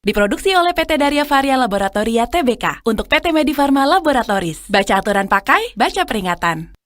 Diproduksi oleh PT Darya Varia Laboratoria Tbk untuk PT Medifarma Laboratories. Baca aturan pakai, baca peringatan.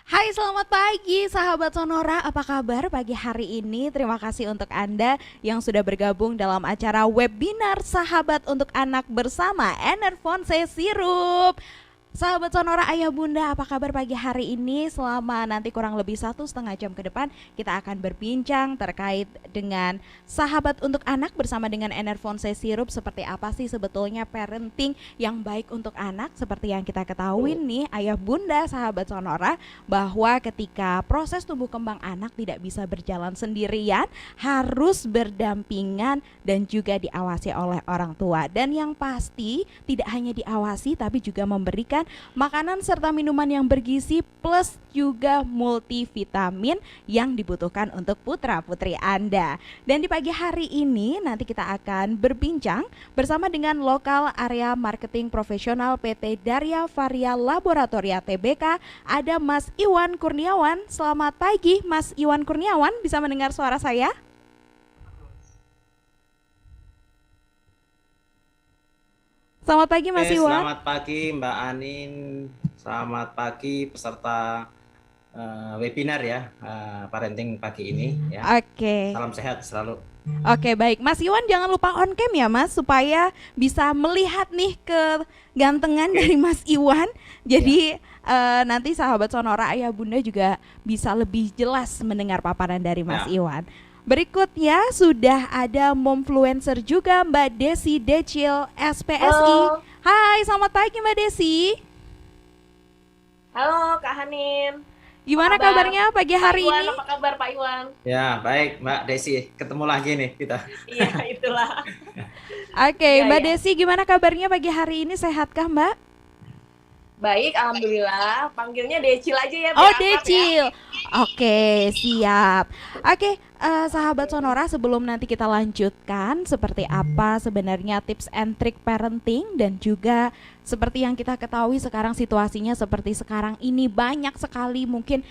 Hai, selamat pagi sahabat Sonora, apa kabar pagi hari ini? Terima kasih untuk Anda yang sudah bergabung dalam acara webinar Sahabat untuk Anak bersama Enervonse Sirup. Sahabat Sonora Ayah Bunda, apa kabar pagi hari ini? Selama nanti kurang lebih 1,5 jam ke depan kita akan berbincang terkait dengan Sahabat untuk Anak bersama dengan Enervonse Sirup. Seperti apa sih sebetulnya parenting yang baik untuk anak? Seperti yang kita ketahui nih Ayah Bunda, sahabat Sonora, bahwa ketika proses tumbuh kembang anak tidak bisa berjalan sendirian, harus berdampingan dan juga diawasi oleh orang tua. Dan yang pasti tidak hanya diawasi tapi juga memberikan makanan serta minuman yang bergizi plus juga multivitamin yang dibutuhkan untuk putra-putri Anda. Dan di pagi hari ini nanti kita akan berbincang bersama dengan lokal area marketing profesional PT Darya Varia Laboratoria Tbk, ada Mas Iwan Kurniawan. Selamat pagi Mas Iwan Kurniawan, bisa mendengar suara saya? Selamat pagi Mas Iwan. Selamat pagi Mbak Anin, selamat pagi peserta webinar ya, parenting pagi ini ya. Oke. Salam sehat selalu. Oke, baik Mas Iwan, jangan lupa on cam ya Mas, supaya bisa melihat nih kegantengan dari Mas Iwan. Jadi nanti sahabat Sonora Ayah Bunda juga bisa lebih jelas mendengar paparan dari Mas Iwan. Berikutnya sudah ada momfluencer juga Mbak Desi Decil SPSI. Halo. Hai, selamat pagi Mbak Desi. Halo Kak Hanin. Gimana kabarnya pagi hari Pak Iwan, ini? apa kabar Pak Iwan? Ya baik Mbak Desi, ketemu lagi nih kita. Iya itulah. Oke, Ya, Mbak ya. Desi gimana kabarnya pagi hari ini, sehatkah Mbak? Baik, alhamdulillah. Panggilnya Decil aja ya. Oh, biar akrab ya. Decil. Oke, siap. Oke, sahabat Sonora, sebelum nanti kita lanjutkan seperti apa sebenarnya tips and trick parenting, dan juga seperti yang kita ketahui sekarang situasinya seperti sekarang ini, banyak sekali mungkin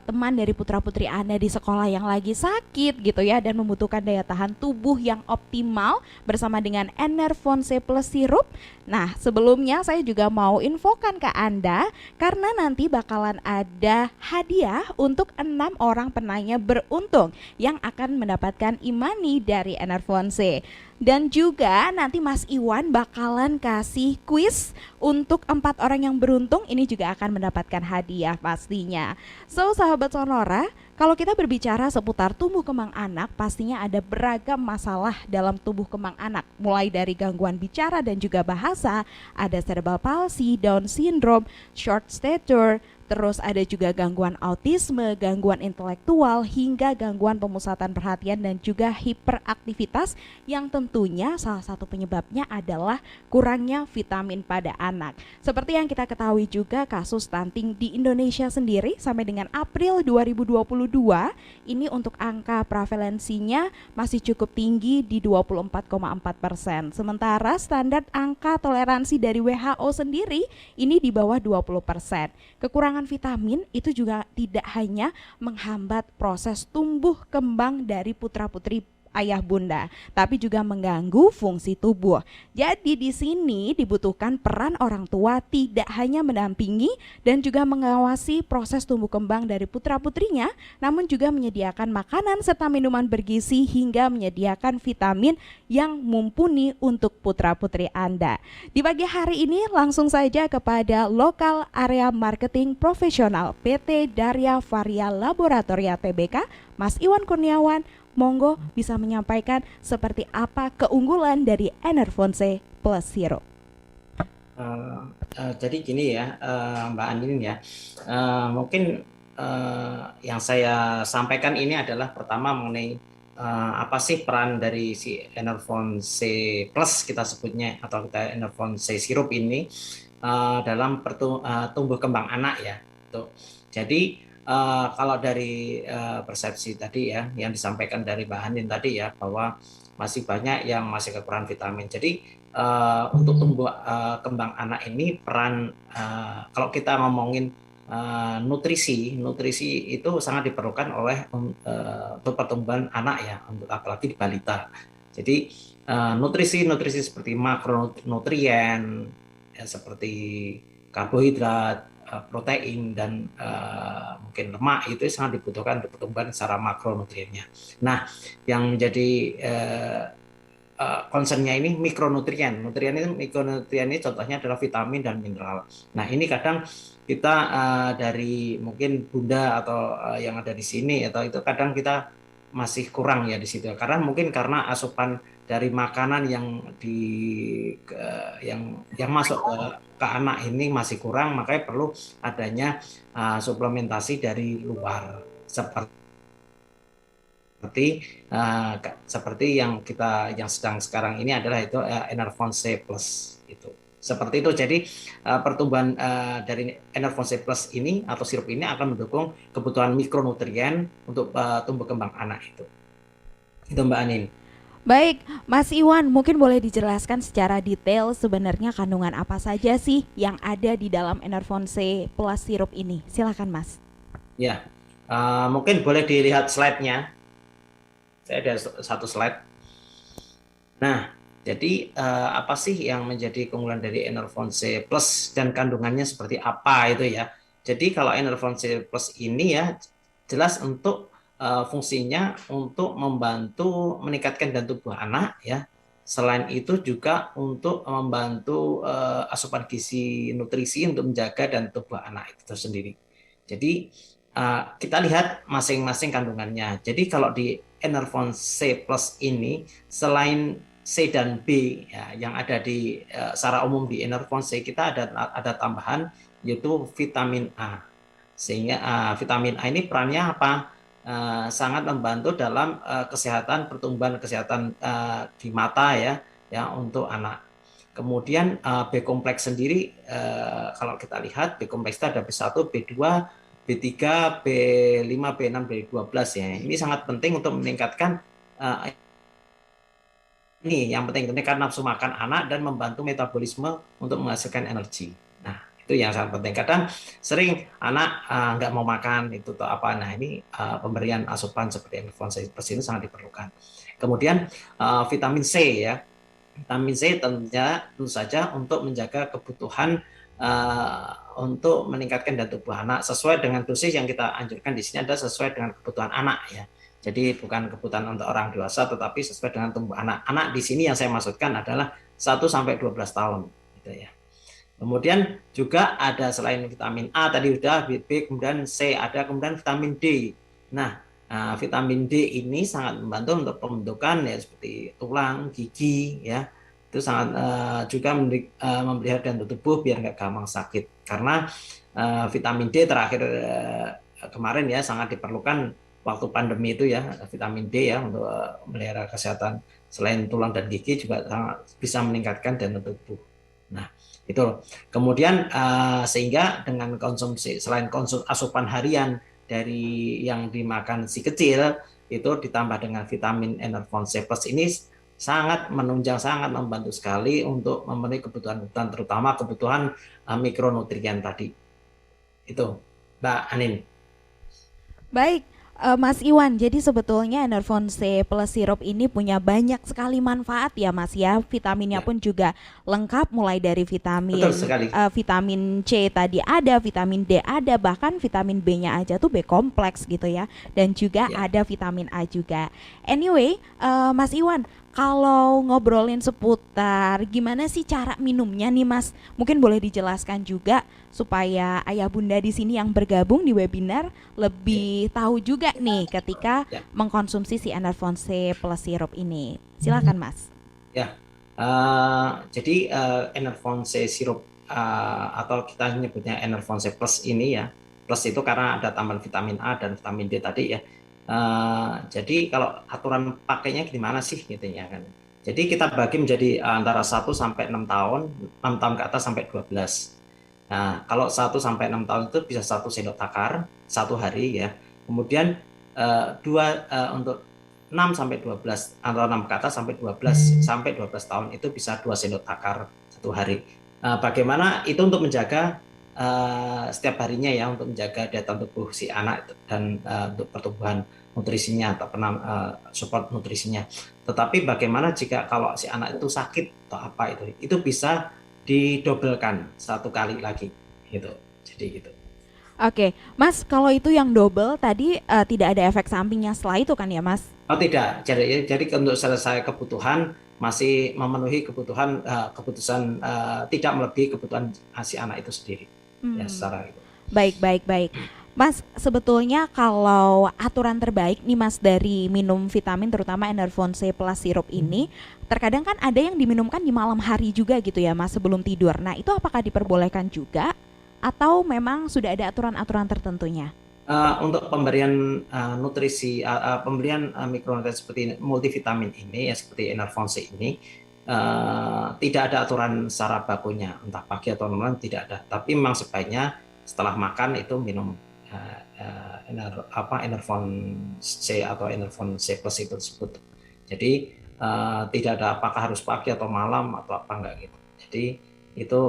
teman dari putra-putri Anda di sekolah yang lagi sakit gitu ya, dan membutuhkan daya tahan tubuh yang optimal bersama dengan Enervonse Plus Sirup. Nah, sebelumnya saya juga mau infokan ke Anda karena nanti bakalan ada hadiah untuk 6 orang penanya beruntung yang akan mendapatkan e-money dari Enervonse. Dan juga nanti Mas Iwan bakalan kasih kuis untuk 4 orang yang beruntung, ini juga akan mendapatkan hadiah pastinya. So sahabat Sonora, kalau kita berbicara seputar tumbuh kembang anak, pastinya ada beragam masalah dalam tumbuh kembang anak. Mulai dari gangguan bicara dan juga bahasa, ada cerebral palsy, Down syndrome, short stature, terus ada juga gangguan autisme, gangguan intelektual, hingga gangguan pemusatan perhatian dan juga hiperaktivitas, yang tentunya salah satu penyebabnya adalah kurangnya vitamin pada anak. Seperti yang kita ketahui juga, kasus stunting di Indonesia sendiri sampai dengan April 2022 ini untuk angka prevalensinya masih cukup tinggi di 24,4%. Sementara standar angka toleransi dari WHO sendiri ini di bawah 20%. Kekurangan vitamin itu juga tidak hanya menghambat proses tumbuh kembang dari putra-putri ayah bunda, tapi juga mengganggu fungsi tubuh. Jadi di sini dibutuhkan peran orang tua tidak hanya mendampingi dan juga mengawasi proses tumbuh kembang dari putra-putrinya, namun juga menyediakan makanan serta minuman bergizi hingga menyediakan vitamin yang mumpuni untuk putra-putri Anda. Di pagi hari ini langsung saja kepada Lokal Area Marketing Profesional PT Darya Varia Laboratoria Tbk, Mas Iwan Kurniawan, monggo bisa menyampaikan seperti apa keunggulan dari Enervon-C Plus Zero. Jadi gini ya, Mbak Andin ya, mungkin yang saya sampaikan ini adalah pertama mengenai apa sih peran dari si Enervon-C Plus kita sebutnya atau kita Enervon-C Sirup ini dalam tumbuh kembang anak ya. Tuh. Jadi kalau dari persepsi tadi ya yang disampaikan dari Mbak Andin tadi ya bahwa masih banyak yang masih kekurangan vitamin. Jadi untuk tumbuh kembang anak ini peran kalau kita ngomongin nutrisi itu sangat diperlukan oleh untuk pertumbuhan anak ya, untuk apalagi di balita. Jadi nutrisi seperti makronutrien ya, seperti karbohidrat, protein dan mungkin lemak itu sangat dibutuhkan untuk pertumbuhan secara makronutriennya. Nah, yang menjadi concernnya ini mikronutrien. Mikronutrien ini contohnya adalah vitamin dan mineral. Nah, ini kadang kita dari mungkin Bunda atau yang ada di sini atau itu kadang kita masih kurang ya di situ. Karena mungkin karena asupan dari makanan yang yang masuk ke anak ini masih kurang, makanya perlu adanya suplementasi dari luar seperti yang sedang sekarang ini adalah itu Enervon-C Plus itu. Seperti itu. Jadi pertumbuhan dari Enervon-C Plus ini atau sirup ini akan mendukung kebutuhan mikronutrien untuk tumbuh kembang anak itu. Itu Mbak Anin. Baik, Mas Iwan, mungkin boleh dijelaskan secara detail sebenarnya kandungan apa saja sih yang ada di dalam Enervon-C Plus sirup ini? Silakan, Mas. Ya, mungkin boleh dilihat slide-nya. Saya ada satu slide. Nah, jadi apa sih yang menjadi keunggulan dari Enervon-C Plus dan kandungannya seperti apa itu ya? Jadi kalau Enervon-C Plus ini ya jelas untuk fungsinya untuk membantu meningkatkan daya tubuh anak ya. Selain itu juga untuk membantu asupan gizi nutrisi untuk menjaga dan tubuh anak itu sendiri. Jadi kita lihat masing-masing kandungannya. Jadi kalau di Enervon-C Plus ini selain C dan B ya, yang ada di secara umum di Enervon-C kita ada tambahan yaitu vitamin A. Sehingga vitamin A ini perannya apa? Sangat membantu dalam pertumbuhan kesehatan di mata ya untuk anak. Kemudian B kompleks sendiri kalau kita lihat B kompleks itu ada B1, B2, B3, B5, B6, B12 ya. Ini sangat penting untuk meningkatkan ini yang penting meningkatkan nafsu makan anak dan membantu metabolisme untuk menghasilkan energi. Nah, itu yang sangat penting. Kadang sering anak nggak mau makan itu atau apa. Nah, ini pemberian asupan seperti Enervon-C Plus ini sangat diperlukan. Kemudian vitamin C ya. Vitamin C tentu saja untuk menjaga kebutuhan untuk meningkatkan daya tubuh anak sesuai dengan dosis yang kita anjurkan di sini adalah sesuai dengan kebutuhan anak ya. Jadi bukan kebutuhan untuk orang dewasa tetapi sesuai dengan tumbuh anak. Anak di sini yang saya maksudkan adalah 1 sampai 12 tahun gitu ya. Kemudian juga ada selain vitamin A tadi udah B, kemudian C ada kemudian vitamin D. Nah, vitamin D ini sangat membantu untuk pembentukan ya seperti tulang, gigi ya. Itu sangat juga memelihara daya tubuh biar nggak gampang sakit. Karena vitamin D terakhir kemarin ya sangat diperlukan waktu pandemi itu ya, vitamin D ya untuk memelihara kesehatan selain tulang dan gigi juga sangat bisa meningkatkan daya tubuh. Nah, itu. Kemudian sehingga dengan konsumsi selain asupan harian dari yang dimakan si kecil itu ditambah dengan vitamin Enervon-C Plus ini sangat menunjang, sangat membantu sekali untuk memenuhi kebutuhan terutama kebutuhan mikronutrien tadi. Itu, Mbak Anin. Baik, Mas Iwan, jadi sebetulnya Enervon C plus sirup ini punya banyak sekali manfaat ya Mas ya. Vitaminnya Ya, pun juga lengkap, mulai dari betul sekali. vitamin C tadi ada, vitamin D ada, bahkan vitamin B-nya aja tuh B kompleks gitu ya. Dan juga Ya. ada vitamin A juga. Anyway, Mas Iwan, kalau ngobrolin seputar gimana sih cara minumnya nih Mas? Mungkin boleh dijelaskan juga supaya ayah bunda di sini yang bergabung di webinar Ya. lebih tahu juga nih ketika Ya. mengkonsumsi si Enervon C plus sirup ini. Silakan Mas. Ya, jadi Enervon C sirup atau kita nyebutnya Enervon C plus ini ya, plus itu karena ada tambahan vitamin A dan vitamin D tadi ya. Jadi kalau aturan pakainya gimana sih gitu ya kan. Jadi kita bagi menjadi antara 1 sampai 6 tahun, 6 tahun ke atas sampai 12. Nah, kalau 1 sampai 6 tahun itu bisa 1 sendok takar satu hari ya. Kemudian dua untuk 6 sampai 12 atau 6 ke atas sampai 12 tahun itu bisa 2 sendok takar satu hari. Bagaimana itu untuk menjaga setiap harinya ya, untuk menjaga daya tahan tubuh si anak dan untuk pertumbuhan nutrisinya atau support nutrisinya. Tetapi bagaimana jika kalau si anak itu sakit atau apa itu bisa didobelkan satu kali lagi gitu. Jadi gitu. Oke, Mas, kalau itu yang double tadi tidak ada efek sampingnya setelah itu kan ya Mas? Oh tidak, jadi untuk selesai kebutuhan masih memenuhi kebutuhan tidak melebihi kebutuhan si anak itu sendiri ya Hmm, secara itu. baik, baik, baik. Mas, sebetulnya kalau aturan terbaik nih Mas dari minum vitamin terutama Enervon C plus sirup ini, terkadang kan ada yang diminumkan di malam hari juga gitu ya Mas sebelum tidur. Nah, itu apakah diperbolehkan juga atau memang sudah ada aturan-aturan tertentunya? Untuk pemberian nutrisi, pemberian mikronutrien seperti multivitamin ini ya seperti Enervon C ini tidak ada aturan secara bakunya, entah pagi atau malam tidak ada. Tapi memang sebaiknya setelah makan itu minum Enervon C atau Enervon C plus itu tersebut. Jadi tidak ada apakah harus pagi atau malam atau apa enggak gitu. Jadi itu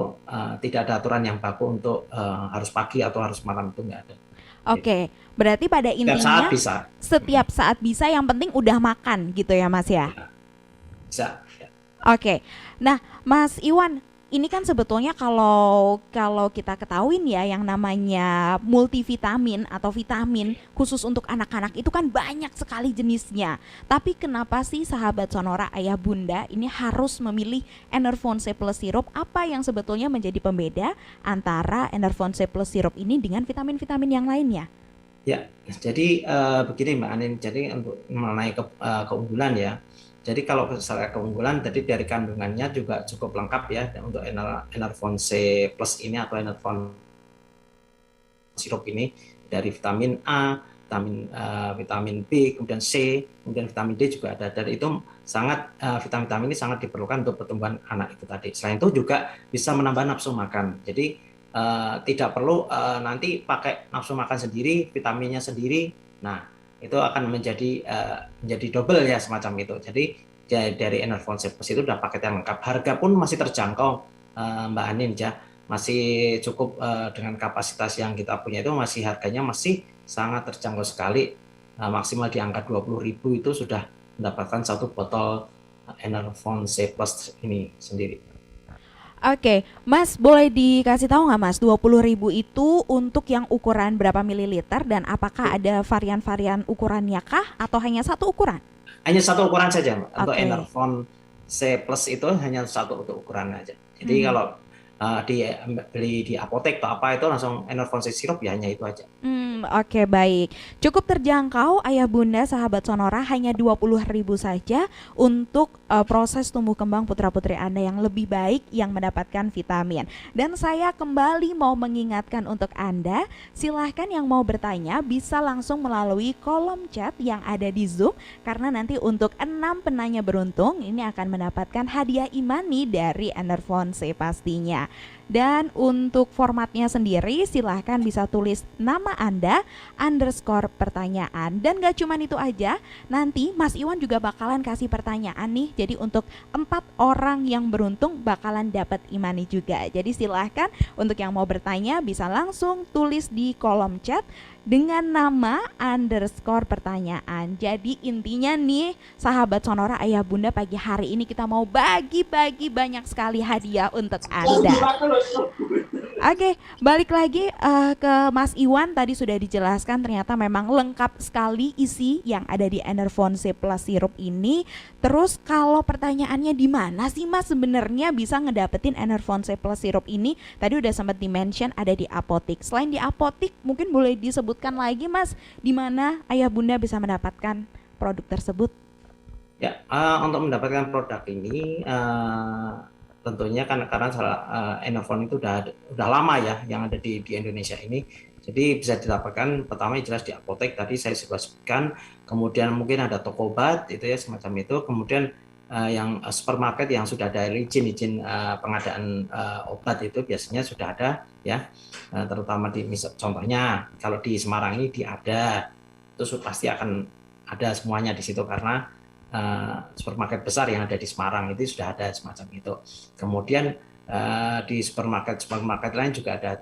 tidak ada aturan yang baku untuk harus pagi atau harus malam, itu enggak ada. Gitu. Oke, berarti pada Setiap saat intinya bisa. setiap saat bisa, yang penting udah makan gitu ya Mas ya. Ya, bisa. Ya. Oke. Nah, Mas Iwan, ini kan sebetulnya kalau kalau kita ketahuin ya yang namanya multivitamin atau vitamin khusus untuk anak-anak itu kan banyak sekali jenisnya. Tapi kenapa sih sahabat Sonora ayah bunda ini harus memilih Enervon C plus sirup? Apa yang sebetulnya menjadi pembeda antara Enervon C plus sirup ini dengan vitamin-vitamin yang lainnya? Ya, jadi begini Mbak Anin, jadi untuk mengenai keunggulan ya. Jadi kalau secara keunggulan tadi dari kandungannya juga cukup lengkap ya untuk Enervon C plus ini atau Enervon sirup ini dari vitamin A, vitamin B, kemudian C, kemudian vitamin D juga ada. Dan itu sangat vitamin-vitamin ini sangat diperlukan untuk pertumbuhan anak itu tadi. Selain itu juga bisa menambah nafsu makan. Jadi tidak perlu nanti pakai nafsu makan sendiri, vitaminnya sendiri. Nah, itu akan menjadi double ya semacam itu. Jadi dari Enervon C plus itu udah paket yang lengkap. Harga pun masih terjangkau Mbak Anin ya. Masih cukup dengan kapasitas yang kita punya itu masih harganya masih sangat terjangkau sekali. Maksimal di angka 20.000 itu sudah mendapatkan satu botol Enervon C plus ini sendiri. Oke, Mas boleh dikasih tahu nggak Mas, 20.000 itu untuk yang ukuran berapa mililiter dan apakah ada varian-varian ukurannya kah atau hanya satu ukuran? Hanya satu ukuran saja, Mbak. Untuk Oke. Enervon C plus itu hanya satu untuk ukuran aja. Jadi Mhm. kalau beli di apotek atau apa itu langsung Enervon C sirup ya hanya itu aja. Oke, baik. Cukup terjangkau ayah bunda sahabat Sonora, hanya 20.000 saja untuk proses tumbuh kembang putra-putri Anda yang lebih baik yang mendapatkan vitamin. Dan saya kembali mau mengingatkan untuk Anda, silahkan yang mau bertanya bisa langsung melalui kolom chat yang ada di Zoom, karena nanti untuk 6 penanya beruntung ini akan mendapatkan hadiah imani dari Enervon C pastinya. tentunya. Dan untuk formatnya sendiri silahkan bisa tulis nama Anda underscore pertanyaan. Dan gak cuman itu aja, nanti Mas Iwan juga bakalan kasih pertanyaan nih. Jadi untuk 4 orang yang beruntung bakalan dapat e-money juga. Jadi silahkan untuk yang mau bertanya bisa langsung tulis di kolom chat dengan nama underscore pertanyaan. Jadi intinya nih sahabat Sonora Ayah Bunda, pagi hari ini kita mau bagi-bagi banyak sekali hadiah untuk Anda. Oke, balik lagi ke Mas Iwan. Tadi sudah dijelaskan ternyata memang lengkap sekali isi yang ada di Enervon C Plus Sirup ini. Terus kalau pertanyaannya di mana sih Mas sebenarnya bisa ngedapetin Enervon C Plus Sirup ini? Tadi udah sempat di-mention ada di apotik. Selain di apotik, mungkin boleh disebutkan lagi Mas, di mana Ayah Bunda bisa mendapatkan produk tersebut? Ya, untuk mendapatkan produk ini tentunya kan karena Enervon itu udah lama ya yang ada di Indonesia ini. Jadi bisa didapatkan pertama jelas di apotek tadi saya sudah sebutkan, kemudian mungkin ada toko obat itu ya semacam itu, kemudian yang supermarket yang sudah ada izin pengadaan obat itu biasanya sudah ada ya, terutama contohnya kalau di Semarang ini ada, itu pasti akan ada semuanya di situ karena supermarket besar yang ada di Semarang itu sudah ada semacam itu. Kemudian di supermarket lain juga ada,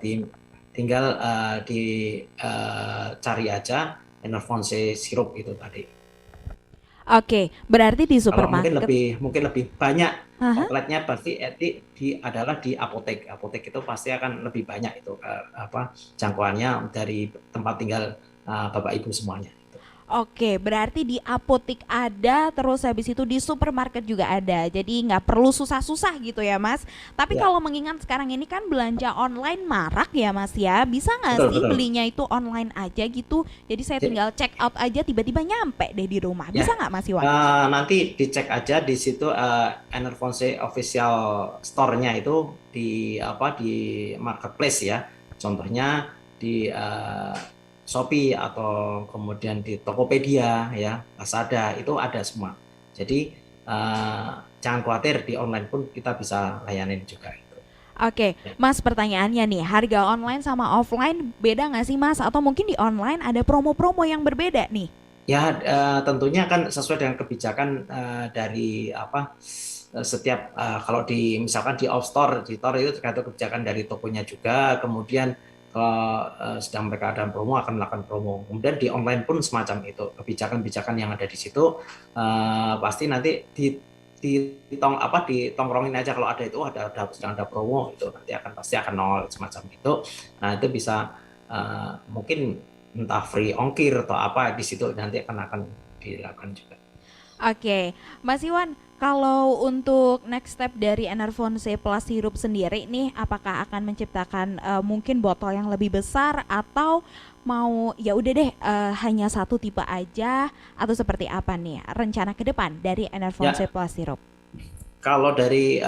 tinggal dicari aja Enervon C Sirup itu tadi. Oke, berarti di supermarket mungkin lebih banyak outletnya pasti adalah di apotek. Apotek itu pasti akan lebih banyak itu jangkauannya dari tempat tinggal Bapak Ibu semuanya. Oke, berarti di apotik ada, terus habis itu di supermarket juga ada. Jadi nggak perlu susah-susah gitu ya Mas. Tapi kalau mengingat sekarang ini kan belanja online marak ya Mas ya. Bisa nggak sih belinya itu online aja gitu? Jadi saya tinggal check out aja tiba-tiba nyampe deh di rumah. Bisa nggak Mas Iwan? Nanti dicek aja di situ Enervon C official store-nya itu di marketplace ya. Contohnya di Shopee atau kemudian di Tokopedia ya, Lazada itu ada semua. Jadi jangan khawatir, di online pun kita bisa layanin juga itu. Oke, Mas, pertanyaannya nih, harga online sama offline beda nggak sih Mas? Atau mungkin di online ada promo-promo yang berbeda nih? Ya tentunya kan sesuai dengan kebijakan dari setiap kalau misalkan di off-store, di store itu tergantung kebijakan dari tokonya juga. Kemudian kalau sedang mereka ada promo akan melakukan promo. Kemudian di online pun semacam itu, kebijakan-kebijakan yang ada di situ pasti nanti ditongkrongin aja kalau ada itu sedang ada promo itu nanti pasti akan nol semacam itu. Nah itu bisa mungkin entah free ongkir atau apa di situ nanti akan dilakukan juga. Oke, Mas Iwan, kalau untuk next step dari Enervon C Plus Sirup sendiri nih, apakah akan menciptakan mungkin botol yang lebih besar atau mau ya udah deh hanya satu tipe aja atau seperti apa nih rencana ke depan dari Enervon C Plus Sirup? Kalau dari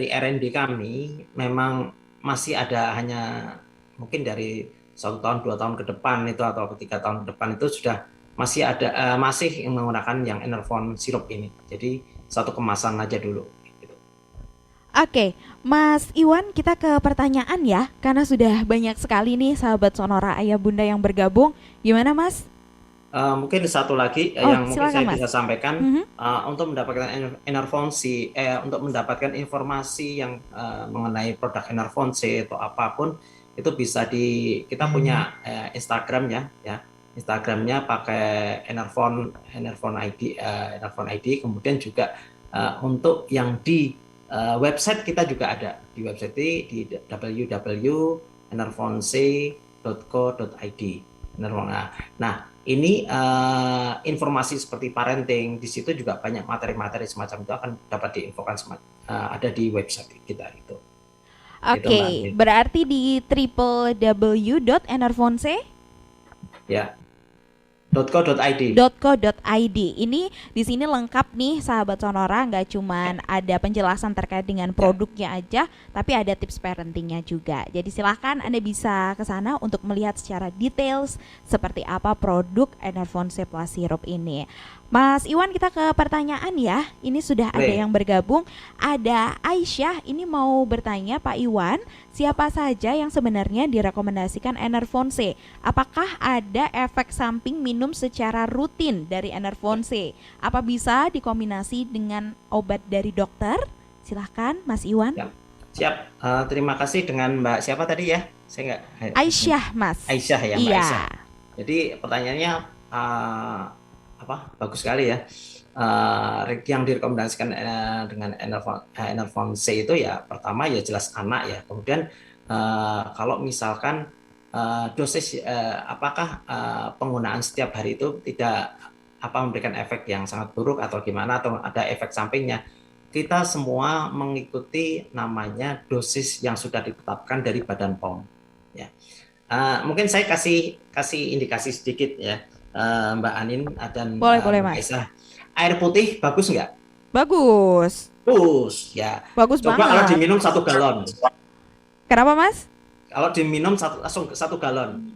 R&D kami memang masih ada hanya mungkin dari 1 tahun 2 tahun ke depan itu atau 3 tahun ke depan itu sudah masih menggunakan yang Enervon Sirup ini. Jadi satu kemasan aja dulu. Gitu. Oke, Mas Iwan, kita ke pertanyaan ya, karena sudah banyak sekali nih sahabat Sonora Ayah Bunda yang bergabung. Gimana Mas? Mungkin satu lagi yang mungkin saya Mas. bisa sampaikan untuk mendapatkan Enervon C, untuk mendapatkan informasi yang mengenai produk Enervon C atau apapun itu bisa kita punya Instagram ya. Instagramnya pakai Enervon ID, kemudian juga untuk yang di website kita juga ada di website di www.enervonc.co.id. Nah ini informasi seperti parenting di situ juga banyak materi-materi semacam itu akan dapat diinfokan ada di website kita itu. Oke, berarti di www.enervonc ya .co.id. Ini di sini lengkap nih sahabat Sonora, nggak cuman ada penjelasan terkait dengan produknya aja, tapi ada tips parentingnya juga. Jadi silahkan Anda bisa ke sana untuk melihat secara details seperti apa produk Enervon C Plus Sirup ini. Mas Iwan, kita ke pertanyaan ya. Ini sudah ada Boleh. yang bergabung. Ada Aisyah, ini mau bertanya Pak Iwan, siapa saja yang sebenarnya direkomendasikan Enervon C? Apakah ada efek samping minum secara rutin dari Enervon C? Apa bisa dikombinasi dengan obat dari dokter? Silahkan Mas Iwan. Ya, siap. Terima kasih dengan Mbak siapa tadi ya? Saya nggak. Aisyah, Mas. Aisyah ya, Mbak Iya. Aisyah. Jadi pertanyaannya bagus sekali ya. Yang direkomendasikan dengan Enervon C itu ya pertama ya jelas anak ya. Kemudian kalau misalkan dosis apakah penggunaan setiap hari itu tidak memberikan efek yang sangat buruk atau gimana atau ada efek sampingnya. Kita semua mengikuti namanya dosis yang sudah ditetapkan dari Badan POM. Ya. Mungkin saya kasih indikasi sedikit ya, Mbak Anin dan Boleh, Mbak Mas. Aisyah. Air putih bagus nggak? Bagus. Bagus ya. Bagus Coba kalau banget. diminum 1 galon. Kenapa, Mas? Kalau diminum langsung 1 galon.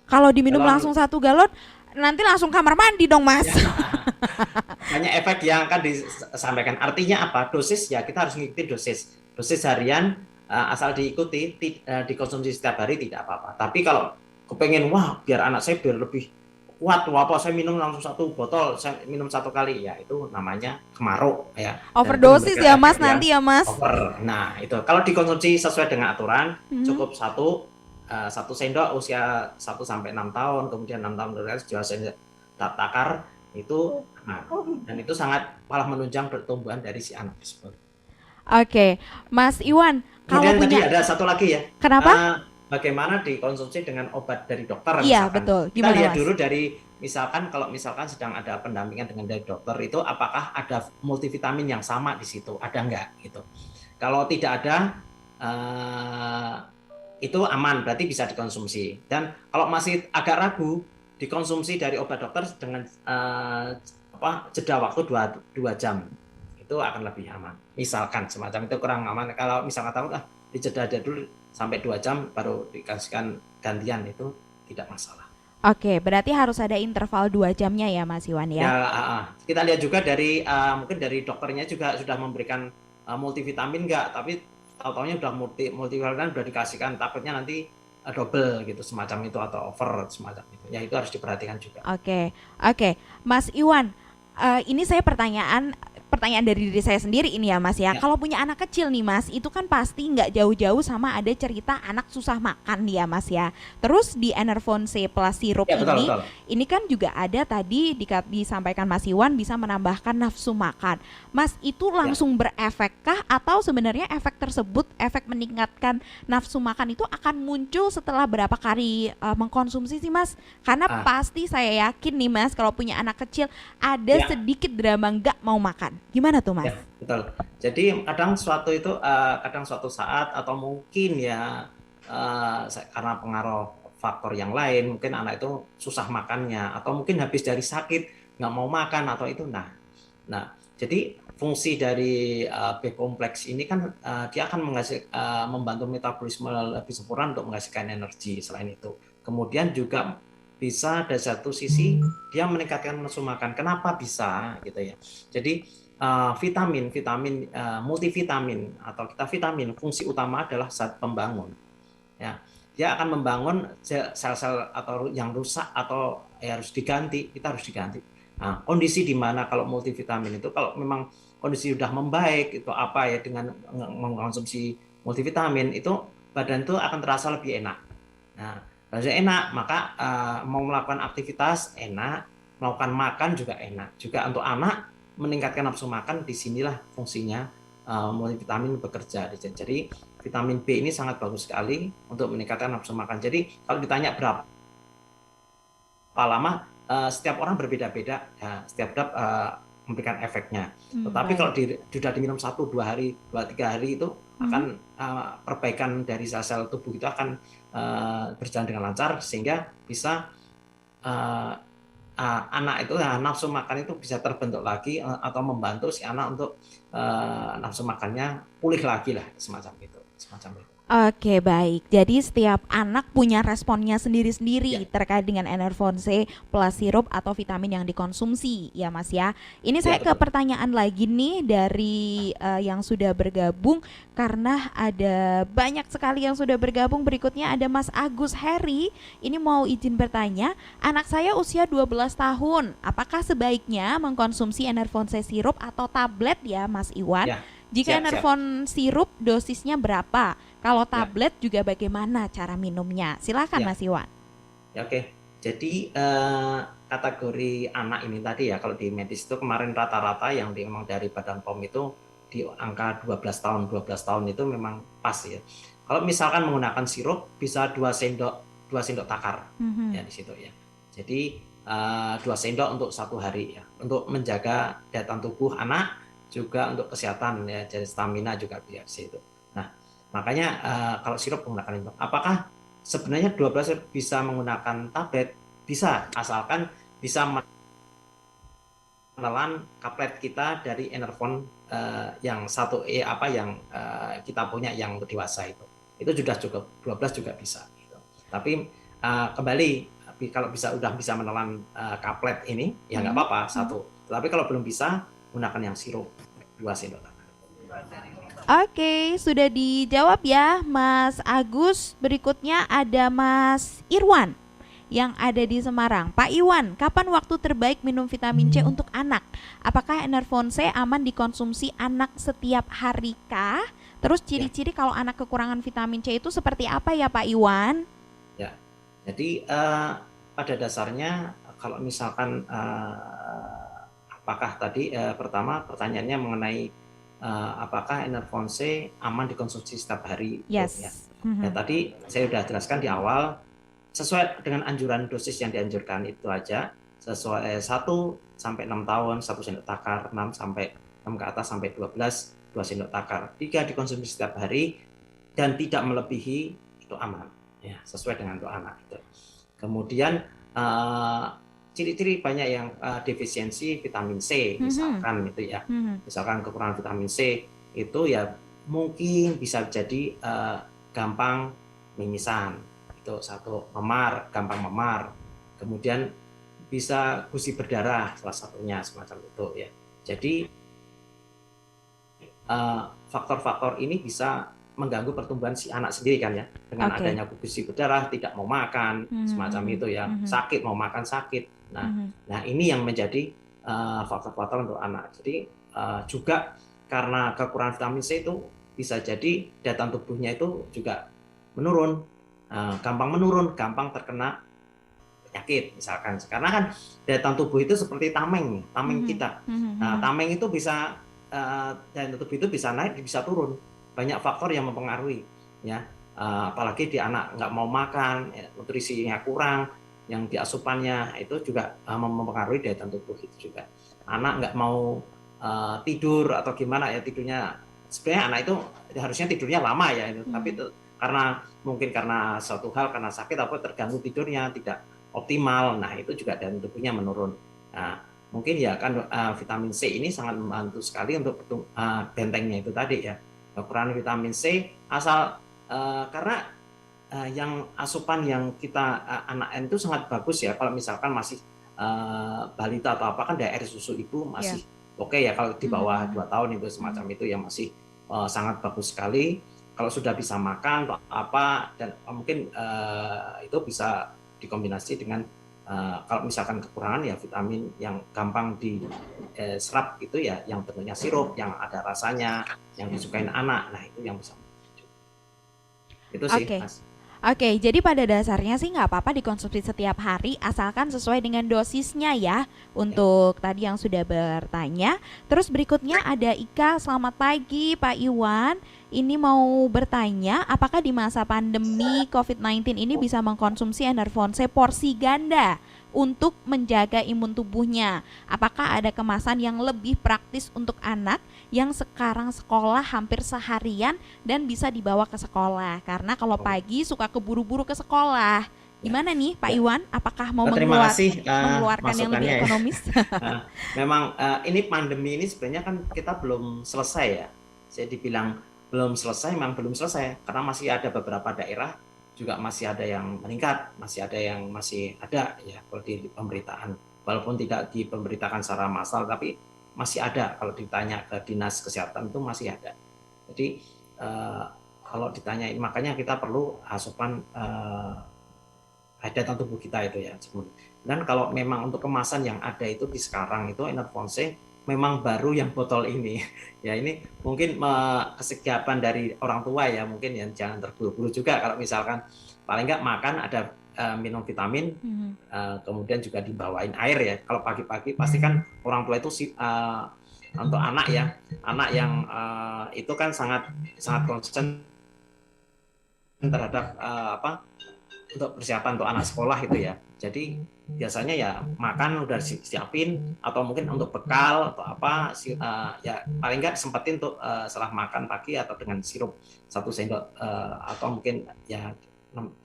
Kalau diminum Galon. langsung 1 galon, nanti langsung kamar mandi dong, Mas. Banyak efek yang akan disampaikan. Artinya apa? Dosis ya kita harus mengikuti dosis harian, asal diikuti, dikonsumsi setiap hari tidak apa-apa. Tapi kalau kepengen biar anak saya biar lebih kuat, saya minum langsung 1 botol, saya minum 1 kali, ya itu namanya kemaruk ya. Overdosis ya, Mas, nanti ya, Mas. Over. Nah itu kalau dikonsumsi sesuai dengan aturan, cukup 1 sendok usia 1 sampai 6 tahun, kemudian 6 tahun berarti 2 sendok takar itu dan itu sangat malah menunjang pertumbuhan dari si anak tersebut. Oke, Mas Iwan, kalau Kemudian tadi punya ada satu lagi ya. Kenapa? Bagaimana dikonsumsi dengan obat dari dokter? Iya, misalkan. betul. Kita Gimana, lihat Mas? dulu dari kalau misalkan sedang ada pendampingan dengan dari dokter itu apakah ada multivitamin yang sama di situ? Ada enggak gitu. Kalau tidak ada itu aman, berarti bisa dikonsumsi. Dan kalau masih agak ragu, dikonsumsi dari obat dokter dengan jeda waktu 2 jam. Itu akan lebih aman. Misalkan semacam itu kurang aman. Kalau misalkan tahu dijeda dulu sampai 2 jam baru dikasihkan gantian, itu tidak masalah. Oke, berarti harus ada interval 2 jamnya ya, Mas Iwan ya? Kita lihat juga dari mungkin dari dokternya juga sudah memberikan multivitamin enggak, tapi tahu-taunya udah multivitamin udah dikasihkan, takutnya nanti double gitu semacam itu atau over semacam itu. Ya itu harus diperhatikan juga. Oke, Mas Iwan, ini saya pertanyaan dari diri saya sendiri ini ya, Mas ya. Kalau punya anak kecil nih, Mas, itu kan pasti nggak jauh-jauh sama ada cerita anak susah makan ya, Mas ya. Terus di Enervon C Plus Sirup betul. Ini kan juga ada tadi disampaikan Mas Iwan bisa menambahkan nafsu makan. Mas, itu langsung berefekkah atau sebenarnya efek tersebut, efek meningkatkan nafsu makan itu akan muncul setelah berapa kali mengkonsumsi sih, Mas? Karena pasti saya yakin nih, Mas, kalau punya anak kecil ada sedikit drama nggak mau makan. Gimana tuh, Mas? Ya, betul. Jadi kadang suatu saat atau mungkin ya karena pengaruh faktor yang lain, mungkin anak itu susah makannya atau mungkin habis dari sakit nggak mau makan atau itu. Nah, jadi fungsi dari B kompleks ini kan dia akan membantu metabolisme lebih sempurna untuk menghasilkan energi. Selain itu, kemudian juga bisa dari satu sisi dia meningkatkan nafsu makan. Kenapa bisa gitu ya? Jadi vitamin multivitamin atau kita vitamin fungsi utama adalah zat pembangun. Ya, dia akan membangun sel-sel atau yang rusak atau harus diganti, kita harus diganti. Nah, kondisi di mana kalau multivitamin itu kalau memang kondisi sudah membaik itu dengan mengkonsumsi multivitamin itu badan itu akan terasa lebih enak. Nah, rasanya enak, maka mau melakukan aktivitas enak, melakukan makan juga enak. Juga untuk anak meningkatkan nafsu makan, disinilah fungsinya multivitamin bekerja. Jadi vitamin B ini sangat bagus sekali untuk meningkatkan nafsu makan. Jadi kalau ditanya berapa lama, setiap orang berbeda-beda, ya, setiap memberikan efeknya. Tetapi kalau sudah diminum 1-2 hari, 2-3 hari itu akan perbaikan dari sel-sel tubuh itu akan berjalan dengan lancar sehingga bisa anak itu nafsu makan itu bisa terbentuk lagi atau membantu si anak untuk nafsu makannya pulih lagi lah semacam itu. Oke, baik. Jadi setiap anak punya responnya sendiri-sendiri Ya, terkait dengan Enervonse plus sirup atau vitamin yang dikonsumsi, ya Mas ya. Ini ya saya ke betul. pertanyaan lagi nih dari yang sudah bergabung karena ada banyak sekali yang sudah bergabung. Berikutnya ada Mas Agus Heri. Ini mau izin bertanya, anak saya usia 12 tahun. Apakah sebaiknya mengkonsumsi Enervonse sirup atau tablet ya, Mas Iwan? Ya, Jika siap, siap. Enervon sirup dosisnya berapa? Kalau Ya, tablet juga bagaimana cara minumnya? Silakan ya, Mas Iwan. ya, oke. Jadi kategori anak ini tadi ya, kalau di medis itu kemarin rata-rata yang memang dari Badan POM itu di angka 12 tahun, 12 tahun itu memang pas ya. Kalau misalkan menggunakan sirup bisa 2 sendok takar ya Mhm. di situ ya. Jadi 2 sendok untuk 1 hari ya, untuk menjaga daya tahan tubuh anak juga untuk kesehatan ya, jadi stamina juga biar situ. Nah, makanya kalau sirup menggunakan itu. Apakah sebenarnya 12 bisa menggunakan tablet? Bisa, asalkan bisa menelan kaplet kita dari Enervon yang apa yang kita punya yang untuk dewasa itu. Itu sudah cukup, 12 juga bisa gitu. Tapi kembali kalau udah bisa menelan kaplet ini ya nggak Mhm. apa-apa satu. Tapi kalau belum bisa gunakan yang sirup 2 sendok makan. Oke, sudah dijawab ya Mas Agus. Berikutnya ada Mas Irwan yang ada di Semarang. Pak Iwan, kapan waktu terbaik minum vitamin C untuk anak? Apakah Enervonse aman dikonsumsi anak setiap hari kah? Terus Ya, ciri-ciri kalau anak kekurangan vitamin C itu seperti apa ya Pak Iwan? ya. Jadi pada dasarnya kalau misalkan apakah tadi pertama pertanyaannya mengenai apakah Enervonse aman dikonsumsi setiap hari itu ya. Yes. Ya Mhm. tadi saya sudah jelaskan di awal sesuai dengan anjuran dosis yang dianjurkan itu aja sesuai 1 sampai 6 tahun 1 sendok takar 6 sampai 6 ke atas sampai 12 2 sendok takar 3 dikonsumsi setiap hari dan tidak melebihi itu aman ya sesuai dengan untuk anak itu. Kemudian eh, ciri-ciri banyak yang defisiensi vitamin C Mhm. misalkan itu ya. Mhm. Misalkan kekurangan vitamin C itu ya mungkin bisa jadi gampang mimisan. Itu satu, gampang memar. Kemudian bisa gusi berdarah salah satunya semacam itu ya. Jadi faktor-faktor ini bisa mengganggu pertumbuhan si anak sendiri kan ya. Dengan Oke. adanya gusi berdarah, tidak mau makan, Mhm, semacam mhm, itu ya. mhm, Sakit, mau makan sakit. Nah, mhm. nah ini yang menjadi faktor-faktor untuk anak. Jadi juga karena kekurangan vitamin C itu bisa jadi daya tahan tubuhnya itu juga menurun, gampang menurun, gampang terkena penyakit misalkan. Karena kan daya tahan tubuh itu seperti tameng, tameng Mhm, kita. mhm, Nah, mhm. tameng itu bisa daya tahan tubuh itu bisa naik, bisa turun. Banyak faktor yang mempengaruhi, ya. Apalagi di anak nggak mau makan, ya, nutrisinya kurang, yang di asupannya itu juga mempengaruhi daya tahan tubuh itu juga. Anak nggak mau tidur atau gimana ya tidurnya. Sebenarnya anak itu harusnya tidurnya lama ya, tapi Mhm. karena mungkin karena suatu hal karena sakit apa terganggu tidurnya tidak optimal. Nah, itu juga dan tubuhnya menurun. Nah, mungkin ya kan vitamin C ini sangat membantu sekali untuk bentengnya itu tadi ya. Kekurangan vitamin C asal karena yang asupan yang kita anak itu sangat bagus ya kalau misalkan masih balita atau apa kan dari air susu ibu Iya. masih oke ya kalau di Mhm, bawah mhm, 2 tahun itu semacam mhm. itu ya masih sangat bagus sekali. Kalau sudah bisa makan atau apa dan mungkin itu bisa dikombinasi dengan kalau misalkan kekurangan ya vitamin yang gampang diserap itu ya yang bentuknya sirup, yang ada rasanya, yang disukain anak. Nah, itu yang bisa. Itu sih, Oke. Mas. Oke, jadi pada dasarnya sih nggak apa-apa dikonsumsi setiap hari asalkan sesuai dengan dosisnya ya. Ya, Untuk tadi yang sudah bertanya. Terus berikutnya ada Ika, selamat pagi Pak Iwan. Ini mau bertanya, apakah di masa pandemi COVID-19 ini bisa mengkonsumsi Enervonse porsi ganda untuk menjaga imun tubuhnya? Apakah ada kemasan yang lebih praktis untuk anak yang sekarang sekolah hampir seharian dan bisa dibawa ke sekolah karena kalau oh, pagi suka keburu-buru ke sekolah. ya, Gimana nih Pak ya. Iwan? Apakah mau Terima kasih mengeluarkan yang lebih masukannya ya. ekonomis? Memang ini pandemi ini sebenarnya kan kita belum selesai ya. Saya dibilang belum selesai, memang belum selesai karena masih ada beberapa daerah juga masih ada yang meningkat, masih ada yang masih ada ya kalau di pemberitaan. Walaupun tidak diberitakan secara massal, tapi masih ada kalau ditanya ke dinas kesehatan itu masih ada. Jadi kalau ditanya, makanya kita perlu asupan daya tubuh kita itu ya. Dan kalau memang untuk kemasan yang ada itu di sekarang itu Enervonse memang baru yang botol ini. Ya ini mungkin kesigapan dari orang tua ya, mungkin ya jangan terburu-buru juga kalau misalkan paling nggak makan ada minum vitamin, kemudian juga dibawain air ya. Kalau pagi-pagi pasti kan orang tua itu untuk anak ya, anak yang itu kan sangat concern terhadap untuk persiapan untuk anak sekolah itu ya. Jadi biasanya ya makan udah siapin atau mungkin untuk bekal atau apa ya paling nggak sempetin untuk setelah makan pagi atau dengan sirup 1 sendok atau mungkin ya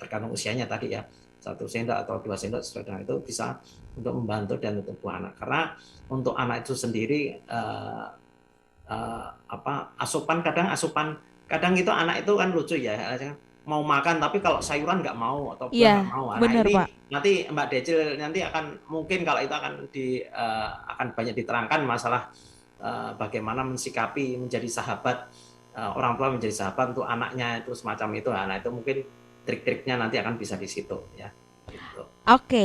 tergantung usianya tadi ya 1 sendok atau 2 sendok sesuai dengan itu bisa untuk membantu dan tubuh anak. Karena untuk anak itu sendiri asupan kadang itu anak itu kan lucu ya, mau makan tapi kalau sayuran nggak mau atau buah nggak mau. Nah bener, ini Pak. nanti Mbak Decil nanti akan mungkin kalau itu akan banyak diterangkan masalah bagaimana mensikapi menjadi sahabat orang tua menjadi sahabat untuk anaknya itu semacam itu. Nah itu mungkin trik-triknya nanti akan bisa di situ ya. Gitu. Oke.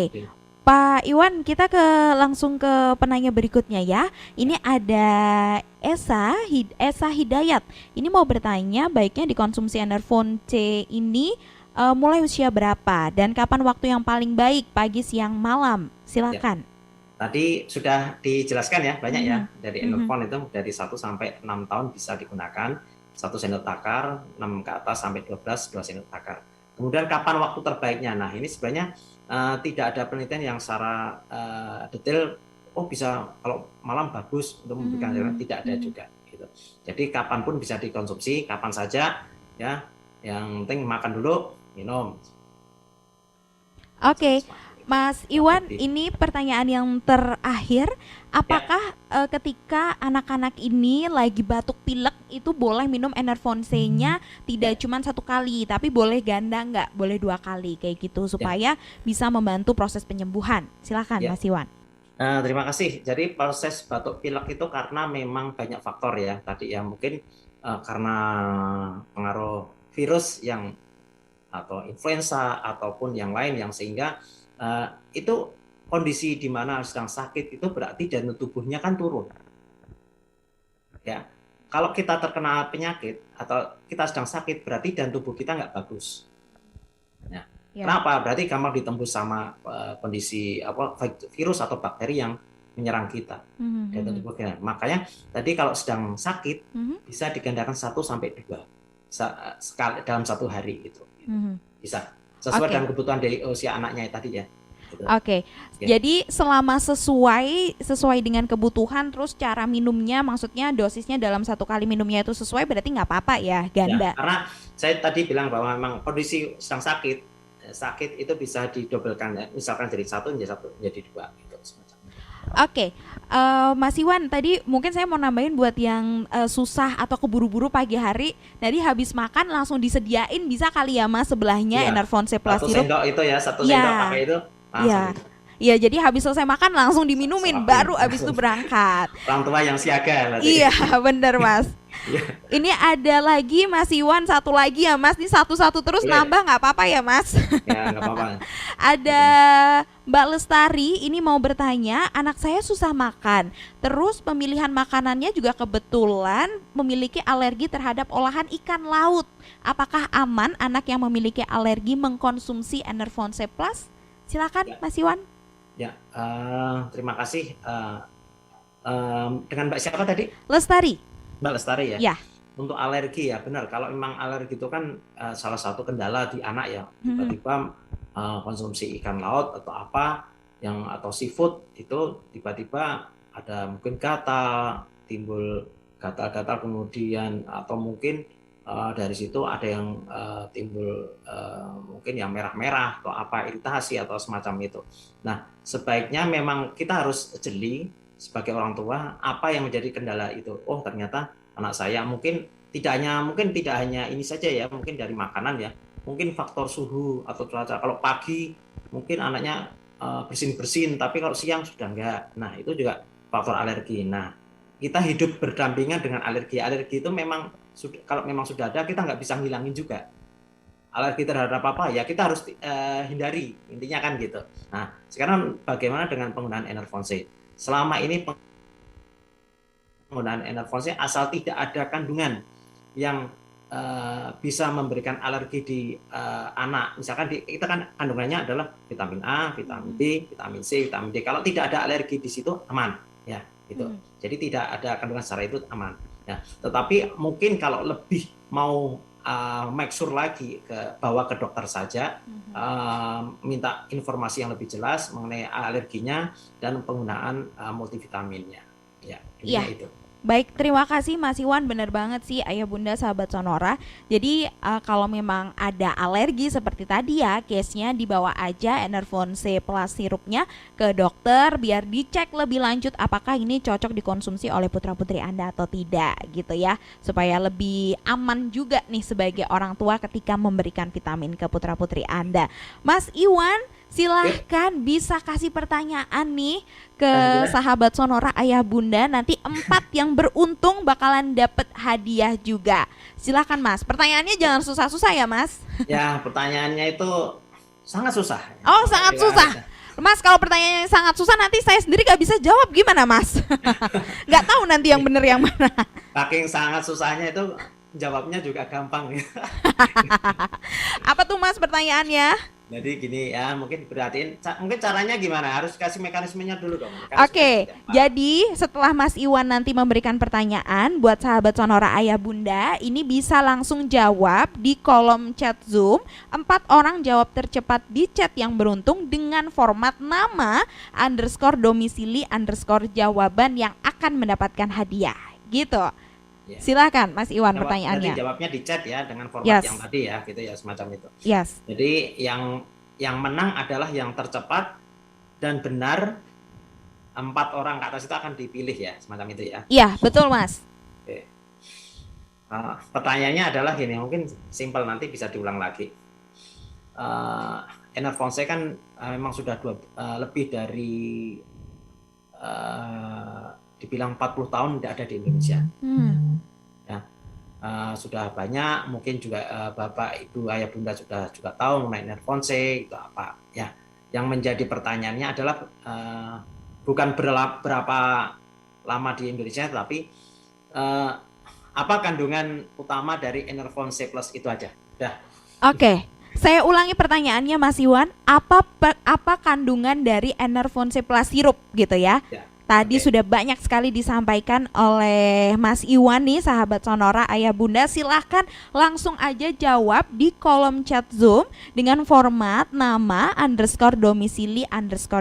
Pak Iwan, kita langsung ke penanya berikutnya ya. Ini ada Esa Hidayat. Ini mau bertanya, baiknya dikonsumsi Enervon-C ini mulai usia berapa dan kapan waktu yang paling baik, pagi, siang, malam? Silakan. Ya. Tadi sudah dijelaskan ya banyak ya dari Enervon itu dari 1 sampai 6 tahun bisa digunakan 1 sendok takar, 6 ke atas sampai 12 2 sendok takar. Kemudian kapan waktu terbaiknya? Nah ini sebenarnya tidak ada penelitian yang secara detail. Oh bisa kalau malam bagus untuk memberikan tidak ada juga. Gitu. Jadi kapanpun bisa dikonsumsi, kapan saja ya. Yang penting makan dulu, minum. Oke. Mas Iwan, ini pertanyaan yang terakhir, apakah ketika anak-anak ini lagi batuk pilek itu boleh minum Enervon-C-nya tidak cuma 1 kali, tapi boleh ganda nggak? Boleh 2 kali kayak gitu supaya bisa membantu proses penyembuhan. Silakan Mas Iwan. Terima kasih. Jadi proses batuk pilek itu karena memang banyak faktor ya. Tadi ya mungkin karena pengaruh virus yang atau influenza ataupun yang lain yang sehingga itu kondisi di mana sedang sakit itu berarti daya tubuhnya kan turun. Ya, kalau kita terkena penyakit atau kita sedang sakit berarti daya tubuh kita nggak bagus. Ya. Kenapa? Berarti gampang ditembus sama kondisi virus atau bakteri yang menyerang kita. Daya tubuh kita. Makanya tadi kalau sedang sakit bisa digandakan 1 sampai 2 sekali dalam 1 hari itu. Bisa. Sesuai dengan kebutuhan dari usia anaknya tadi ya. Gitu. Oke. Jadi selama sesuai dengan kebutuhan, terus cara minumnya, maksudnya dosisnya dalam 1 kali minumnya itu sesuai, berarti nggak apa-apa ya, ganda. Ya, karena saya tadi bilang bahwa memang kondisi sedang sakit itu bisa didobelkan ya. Misalkan dari 1 menjadi 2 gitu semacam. Oke. Mas Iwan, tadi mungkin saya mau nambahin buat yang susah atau keburu-buru pagi hari, tadi habis makan langsung disediain bisa kali ya Mas sebelahnya Enervon-C Plus 1 sendok itu ya, 1 sendok pakai itu langsung. Iya, jadi habis selesai makan langsung diminumin, baru habis itu berangkat. Orang tua yang siaga berarti. Iya, bener Mas. Ini ada lagi Mas Iwan, 1 lagi ya Mas, ini satu-satu terus nambah nggak apa-apa ya Mas? Ya nggak apa-apa. Ada Mbak Lestari, ini mau bertanya, anak saya susah makan, terus pemilihan makanannya juga kebetulan memiliki alergi terhadap olahan ikan laut. Apakah aman anak yang memiliki alergi mengkonsumsi Enervon-C Plus? Silakan Mas Iwan. Ya, terima kasih. Dengan Mbak siapa tadi? Lestari. Mbak Lestari ya? Ya. Untuk alergi ya benar, kalau memang alergi itu kan salah satu kendala di anak ya, tiba-tiba konsumsi ikan laut atau apa atau seafood itu tiba-tiba ada mungkin gatal, timbul gatal-gatal kemudian atau mungkin dari situ ada yang timbul mungkin yang merah-merah atau apa iritasi atau semacam itu. Nah sebaiknya memang kita harus jeli sebagai orang tua apa yang menjadi kendala itu. Oh, ternyata anak saya mungkin tidak hanya ini saja ya, mungkin dari makanan ya, mungkin faktor suhu atau cuaca. Kalau pagi mungkin anaknya bersin-bersin, tapi kalau siang sudah enggak. Nah, itu juga faktor alergi. Nah, kita hidup berdampingan dengan alergi. Alergi itu memang kalau memang sudah ada, kita nggak bisa ngilangin juga. Alergi terhadap apa ya kita harus hindari, intinya kan gitu. Nah, sekarang bagaimana dengan penggunaan Enervon-C? Selama ini penggunaan Enervon-C asal tidak ada kandungan yang bisa memberikan alergi di anak. Misalkan kita kan kandungannya adalah vitamin A, vitamin D, vitamin C, vitamin D. Kalau tidak ada alergi di situ aman, ya gitu. Jadi tidak ada kandungan secara itu aman. Ya, tetapi mungkin kalau lebih mau make sure lagi bawa ke dokter saja, minta informasi yang lebih jelas mengenai alerginya dan penggunaan multivitaminnya. Ya, intinya itu. Baik, terima kasih Mas Iwan, benar banget sih Ayah Bunda sahabat Sonora. Jadi kalau memang ada alergi seperti tadi ya, case-nya dibawa aja Enervon-C plus sirupnya ke dokter biar dicek lebih lanjut apakah ini cocok dikonsumsi oleh putra-putri Anda atau tidak gitu ya. Supaya lebih aman juga nih sebagai orang tua ketika memberikan vitamin ke putra-putri Anda. Mas Iwan, silahkan bisa kasih pertanyaan nih ke sahabat Sonora Ayah Bunda. Nanti 4 yang beruntung bakalan dapet hadiah juga. Silahkan Mas, pertanyaannya jangan susah-susah ya Mas. Ya, pertanyaannya itu sangat susah. Oh, sangat susah. Mas, kalau pertanyaannya sangat susah nanti saya sendiri gak bisa jawab, gimana Mas? Gak tahu nanti yang bener yang mana. Saking sangat susahnya itu jawabnya juga gampang. Apa tuh Mas pertanyaannya? Jadi gini ya, mungkin perhatiin, mungkin caranya gimana? Harus kasih mekanismenya dulu dong. Oke, jadi setelah Mas Iwan nanti memberikan pertanyaan buat sahabat Sonora Ayah Bunda, ini bisa langsung jawab di kolom chat Zoom. 4 orang jawab tercepat di chat yang beruntung dengan format nama _domisili _jawaban yang akan mendapatkan hadiah. Gitu. Ya. Silakan Mas Iwan pertanyaannya. Jadi jawabnya di chat ya dengan format yang tadi ya, gitu ya, semacam itu. Yes. Jadi yang menang adalah yang tercepat dan benar. 4 orang ke atas itu akan dipilih ya, semacam itu ya. Iya, betul Mas. Oke. Pertanyaannya adalah gini, mungkin simpel, nanti bisa diulang lagi. Enervon-C kan memang sudah lebih dari dibilang 40 tahun tidak ada di Indonesia. Ya, sudah banyak, mungkin juga Bapak, Ibu, Ayah Bunda sudah juga tahu mengenai Enervon-C itu apa. Ya, yang menjadi pertanyaannya adalah bukan berapa lama di Indonesia, tapi apa kandungan utama dari Enervon-C plus itu aja. Udah. Oke. Saya ulangi pertanyaannya Mas Iwan, apa kandungan dari Enervon-C plus sirup gitu ya? Tadi sudah banyak sekali disampaikan oleh Mas Iwan nih sahabat Sonora Ayah Bunda. Silahkan langsung aja jawab di kolom chat Zoom dengan format nama _domisili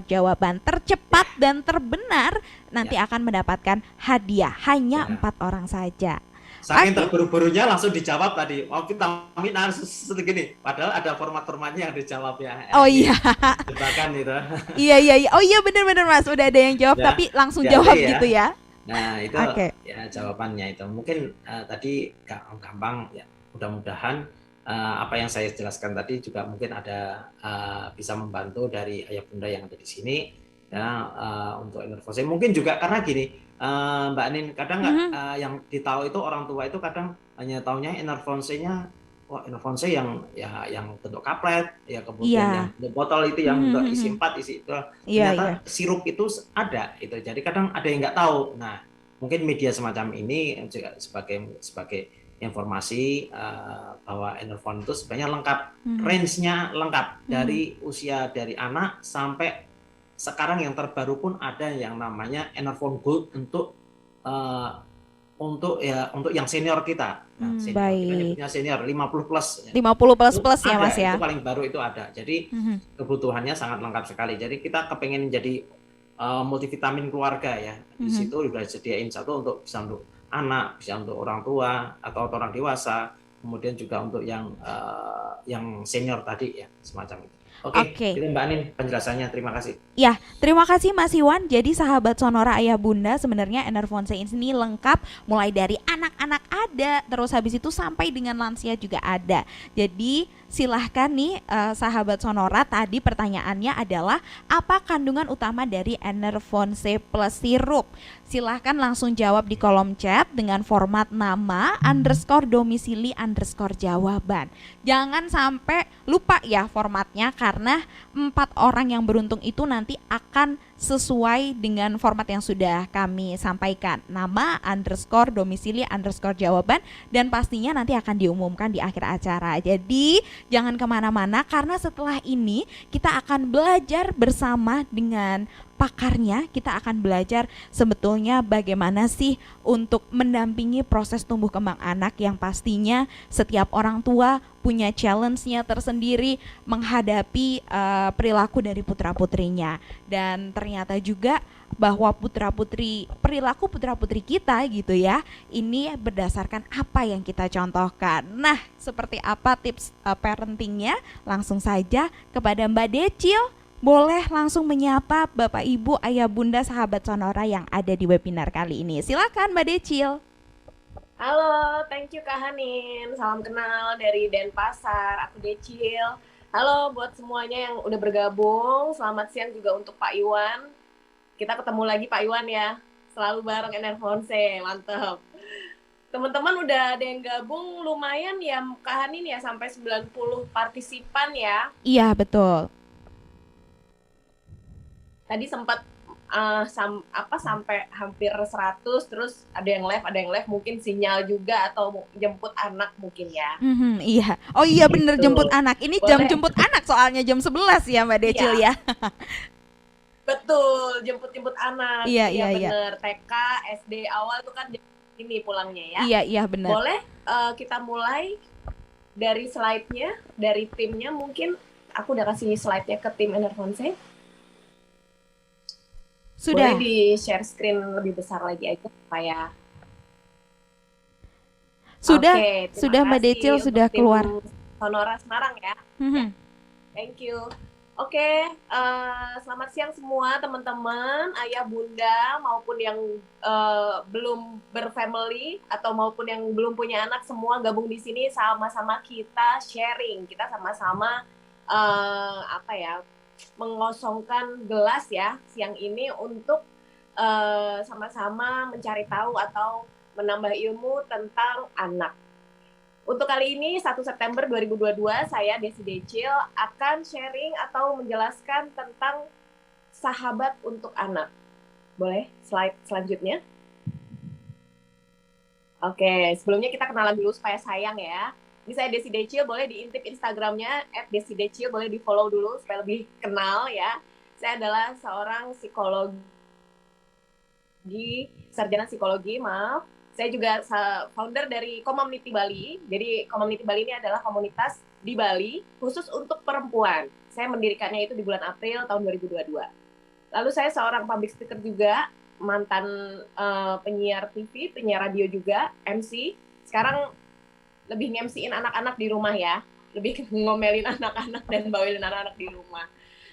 _jawaban tercepat dan terbenar. Nanti akan mendapatkan hadiah, hanya 4 orang saja. Saking terburu-burunya langsung dijawab tadi. Oh, vitamin harus segini. Padahal ada format-formatnya yang dijawab ya. Oh iya. Jebakan itu. Iya. Oh iya, benar-benar Mas. Udah ada yang jawab tapi langsung jawab ya. Gitu ya. Nah, itu ya jawabannya itu. Mungkin tadi gampang ya. Mudah-mudahan apa yang saya jelaskan tadi juga mungkin ada bisa membantu dari Ayah Bunda yang ada di sini ya, untuk Enervon-C. Mungkin juga karena gini, Mbak Nin, kadang yang ditahu itu orang tua itu kadang hanya taunya Enervon-C-nya, Enervon-C yang bentuk kaplet, ya kemudian yang bentuk botol itu yang untuk isi 4 isi itu. Ternyata sirup itu ada itu. Jadi kadang ada yang nggak tahu. Nah, mungkin media semacam ini juga sebagai informasi bahwa Enervon itu sebenarnya lengkap, range-nya lengkap dari usia dari anak sampai sekarang yang terbaru pun ada yang namanya Enervon Gold untuk yang senior kita. Nah, baik. Kita senior 50 plus. 50 plus ya Mas ya. Itu paling baru itu ada. Jadi kebutuhannya sangat lengkap sekali. Jadi kita kepengen jadi multivitamin keluarga ya. Di situ sudah disediain satu bisa untuk anak, bisa untuk orang tua atau orang dewasa, kemudian juga untuk yang senior tadi ya, semacam itu. Oke, Oke. itu Mbak Anin penjelasannya. Terima kasih. Ya, terima kasih Mas Iwan. Jadi sahabat Sonora Ayah Bunda, sebenarnya Enervonse ini lengkap mulai dari anak-anak ada, terus habis itu sampai dengan lansia juga ada. Jadi silahkan nih sahabat Sonora, tadi pertanyaannya adalah apa kandungan utama dari Enervonse Plus Sirup? Silahkan langsung jawab di kolom chat dengan format nama _domisili _jawaban. Jangan sampai lupa ya formatnya, karena 4 orang yang beruntung itu nanti akan sesuai dengan format yang sudah kami sampaikan, nama _domisili _jawaban, dan pastinya nanti akan diumumkan di akhir acara. Jadi jangan kemana-mana, karena setelah ini kita akan belajar bersama dengan pakarnya. Kita akan belajar sebetulnya bagaimana sih untuk mendampingi proses tumbuh kembang anak, yang pastinya setiap orang tua punya challenge-nya tersendiri menghadapi perilaku dari putra-putrinya. Dan ternyata juga bahwa perilaku putra-putri kita gitu ya, ini berdasarkan apa yang kita contohkan. Nah, seperti apa tips parentingnya? Langsung saja kepada Mbak Decil. Boleh langsung menyapa Bapak Ibu, Ayah Bunda, sahabat Sonora yang ada di webinar kali ini. Silakan Mbak Decil. Halo, thank you Kak Hanin. Salam kenal dari Denpasar, aku Decil. Halo buat semuanya yang udah bergabung. Selamat siang juga untuk Pak Iwan. Kita ketemu lagi Pak Iwan ya. Selalu bareng Enervonse, mantap. Teman-teman udah ada yang gabung lumayan ya Kak Hanin ya, sampai 90 partisipan ya. Iya, betul. Tadi sempat sampai hampir 100, terus ada yang live mungkin sinyal juga atau jemput anak mungkin ya. Iya. Oh iya, bener, Gitu. jemput anak. Ini jam Boleh. jemput anak soalnya jam 11 ya Mbak Decil ya. Betul, jemput anak. Iya. Bener. TK, SD awal tuh kan ini pulangnya ya. Iya benar. Boleh kita mulai dari slide-nya, dari timnya mungkin. Aku udah kasih slide-nya ke tim Enervonse. Sudah. Boleh di share screen lebih besar lagi aja supaya. Sudah. Oke, Sudah Mbak Decil sudah keluar. Sonora Semarang ya. Thank you. Oke, selamat siang semua teman-teman, ayah bunda maupun yang belum berfamily atau maupun yang belum punya anak, semua gabung di sini sama-sama kita sharing, kita sama-sama mengosongkan gelas ya siang ini untuk sama-sama mencari tahu atau menambah ilmu tentang anak. Untuk kali ini 1 September 2022 saya Desi Decil akan sharing atau menjelaskan tentang sahabat untuk anak. Boleh slide selanjutnya? Oke, sebelumnya kita kenalan dulu supaya sayang ya. Ini saya Desi Decil, boleh diintip Instagramnya @desidecil, boleh di follow dulu supaya lebih kenal ya. Saya adalah seorang sarjana psikologi, maaf. Saya juga founder dari Community Bali. Jadi Community Bali ini adalah komunitas di Bali khusus untuk perempuan. Saya mendirikannya itu di bulan April tahun 2022. Lalu saya seorang public speaker juga, mantan penyiar TV, penyiar radio juga, MC. Sekarang lebih nge-MC-in anak-anak di rumah ya. Lebih ngomelin anak-anak dan bawelin anak-anak di rumah.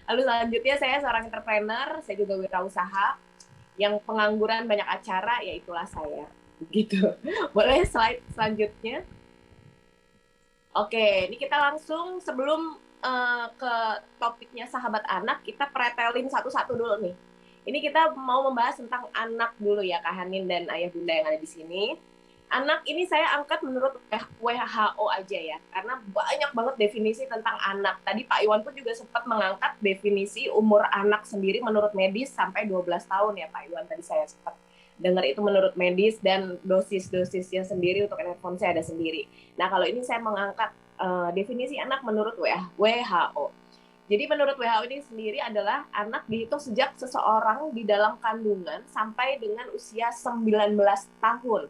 Lalu selanjutnya saya seorang entrepreneur, saya juga wirausaha. Yang pengangguran banyak acara, ya itulah saya. Gitu. Boleh slide selanjutnya? Oke, ini kita langsung sebelum ke topiknya sahabat anak, kita pretelin satu-satu dulu nih. Ini kita mau membahas tentang anak dulu ya, Kak Hanin dan ayah bunda yang ada di sini. Anak ini saya angkat menurut WHO aja ya, karena banyak banget definisi tentang anak. Tadi Pak Iwan pun juga sempat mengangkat definisi umur anak sendiri menurut medis sampai 12 tahun ya Pak Iwan, tadi saya sempat dengar itu menurut medis, dan dosis-dosisnya sendiri untuk Enervonse ada sendiri. Nah kalau ini saya mengangkat definisi anak menurut WHO. Jadi menurut WHO ini sendiri adalah anak dihitung sejak seseorang di dalam kandungan sampai dengan usia 19 tahun.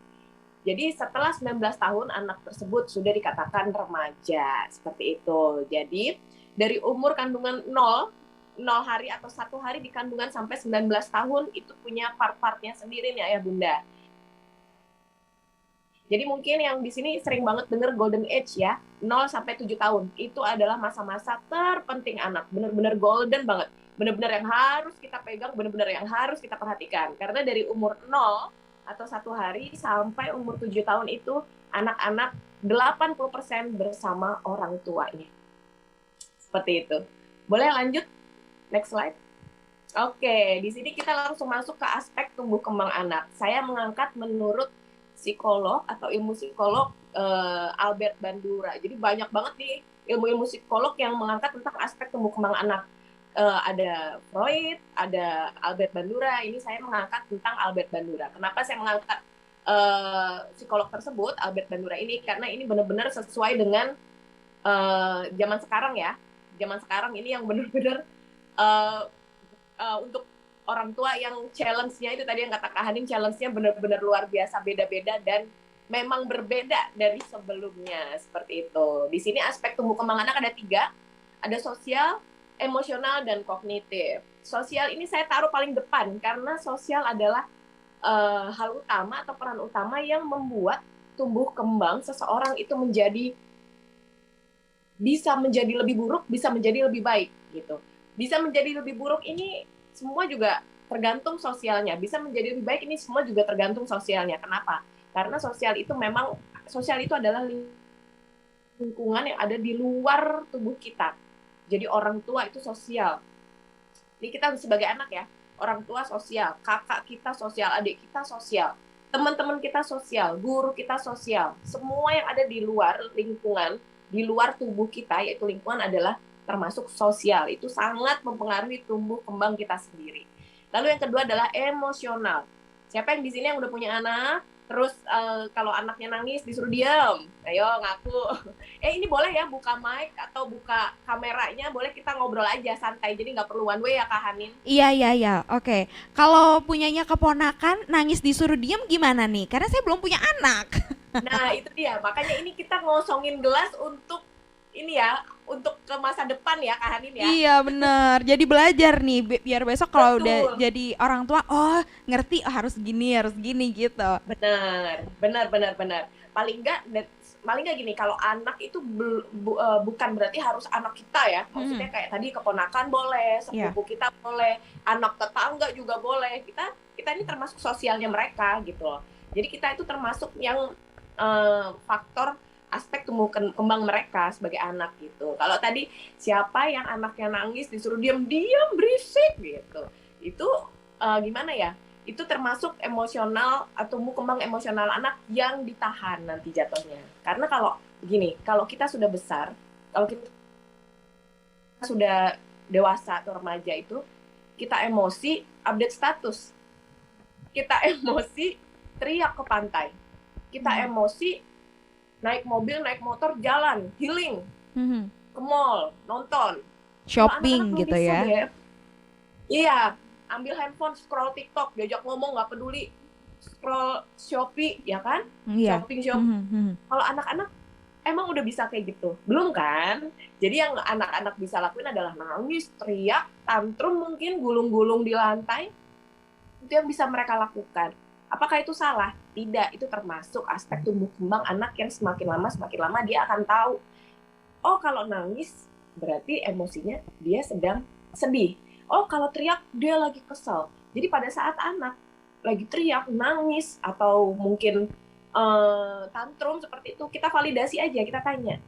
Jadi setelah 19 tahun anak tersebut sudah dikatakan remaja, seperti itu. Jadi dari umur kandungan 0 hari atau 1 hari di kandungan sampai 19 tahun itu punya part-partnya sendiri nih ayah bunda. Jadi mungkin yang di sini sering banget denger golden age ya, 0 sampai 7 tahun. Itu adalah masa-masa terpenting anak, bener-bener golden banget. Bener-bener yang harus kita pegang, bener-bener yang harus kita perhatikan. Karena dari umur 0 atau 1 hari sampai umur 7 tahun itu anak-anak 80% bersama orang tuanya. Seperti itu. Boleh lanjut? Next slide. Oke, di sini kita langsung masuk ke aspek tumbuh kembang anak. Saya mengangkat menurut psikolog atau ilmu psikolog Albert Bandura. Jadi banyak banget nih ilmu-ilmu psikolog yang mengangkat tentang aspek tumbuh kembang anak. Ada Freud, ada Albert Bandura. Ini saya mengangkat tentang Albert Bandura. Kenapa saya mengangkat psikolog tersebut, Albert Bandura ini? Karena ini benar-benar sesuai dengan zaman sekarang ya. Zaman sekarang ini yang benar-benar untuk orang tua yang challenge-nya itu tadi yang kata Kak Hanin, challenge-nya benar-benar luar biasa, beda-beda dan memang berbeda dari sebelumnya, seperti itu. Di sini aspek tumbuh kembang anak ada 3, ada sosial, emosional, dan kognitif. Sosial ini saya taruh paling depan karena sosial adalah hal utama atau peran utama yang membuat tumbuh kembang seseorang itu bisa menjadi lebih buruk, bisa menjadi lebih baik gitu. Bisa menjadi lebih buruk ini semua juga tergantung sosialnya. Bisa menjadi lebih baik ini semua juga tergantung sosialnya. Kenapa? Karena sosial itu adalah lingkungan yang ada di luar tubuh kita. Jadi orang tua itu sosial. Ini kita sebagai anak ya, orang tua sosial, kakak kita sosial, adik kita sosial, teman-teman kita sosial, guru kita sosial. Semua yang ada di luar lingkungan, di luar tubuh kita, yaitu lingkungan adalah termasuk sosial. Itu sangat mempengaruhi tumbuh kembang kita sendiri. Lalu yang kedua adalah emosional. Siapa yang di sini yang udah punya anak? Terus kalau anaknya nangis disuruh diam. Ayo ngaku. Ini boleh ya buka mic atau buka kameranya, boleh kita ngobrol aja santai. Jadi nggak perlu one way ya Kak Hanin. Iya. Oke. Kalau punyanya keponakan nangis disuruh diem gimana nih? Karena saya belum punya anak. Nah itu dia. Makanya ini kita ngosongin gelas untuk ini ya, untuk ke masa depan ya Kak Hanin ya. Iya bener, jadi belajar nih biar besok kalau Betul. udah jadi orang tua, oh ngerti harus gini gitu. Benar. Paling nggak gini, kalau anak itu bukan berarti harus anak kita ya. Maksudnya kayak tadi keponakan boleh, sepupu kita boleh, anak tetangga juga boleh. Kita ini termasuk sosialnya mereka gitu loh. Jadi kita itu termasuk yang faktor aspek tumbuh kembang mereka sebagai anak gitu. Kalau tadi siapa yang anaknya nangis disuruh diam berisik gitu, itu gimana ya? Itu termasuk emosional atau tumbuh kembang emosional anak yang ditahan nanti jatuhnya. Karena kalau begini, kalau kita sudah besar, kalau kita sudah dewasa atau remaja itu, kita emosi update status, kita emosi teriak ke pantai, kita emosi naik mobil, naik motor, jalan, healing, ke mall, nonton, shopping gitu ya. Iya, ambil handphone, scroll TikTok, diajak ngomong nggak peduli, scroll Shopee, ya kan? Iya. Shopping. Kalau anak-anak emang udah bisa kayak gitu? Belum kan? Jadi yang anak-anak bisa lakuin adalah nangis, teriak, tantrum mungkin, gulung-gulung di lantai. Itu yang bisa mereka lakukan. Apakah itu salah? Tidak, itu termasuk aspek tumbuh kembang anak yang semakin lama dia akan tahu. Oh, kalau nangis berarti emosinya dia sedang sedih. Oh, kalau teriak dia lagi kesel. Jadi pada saat anak lagi teriak, nangis, atau mungkin tantrum seperti itu, kita validasi aja, kita tanya.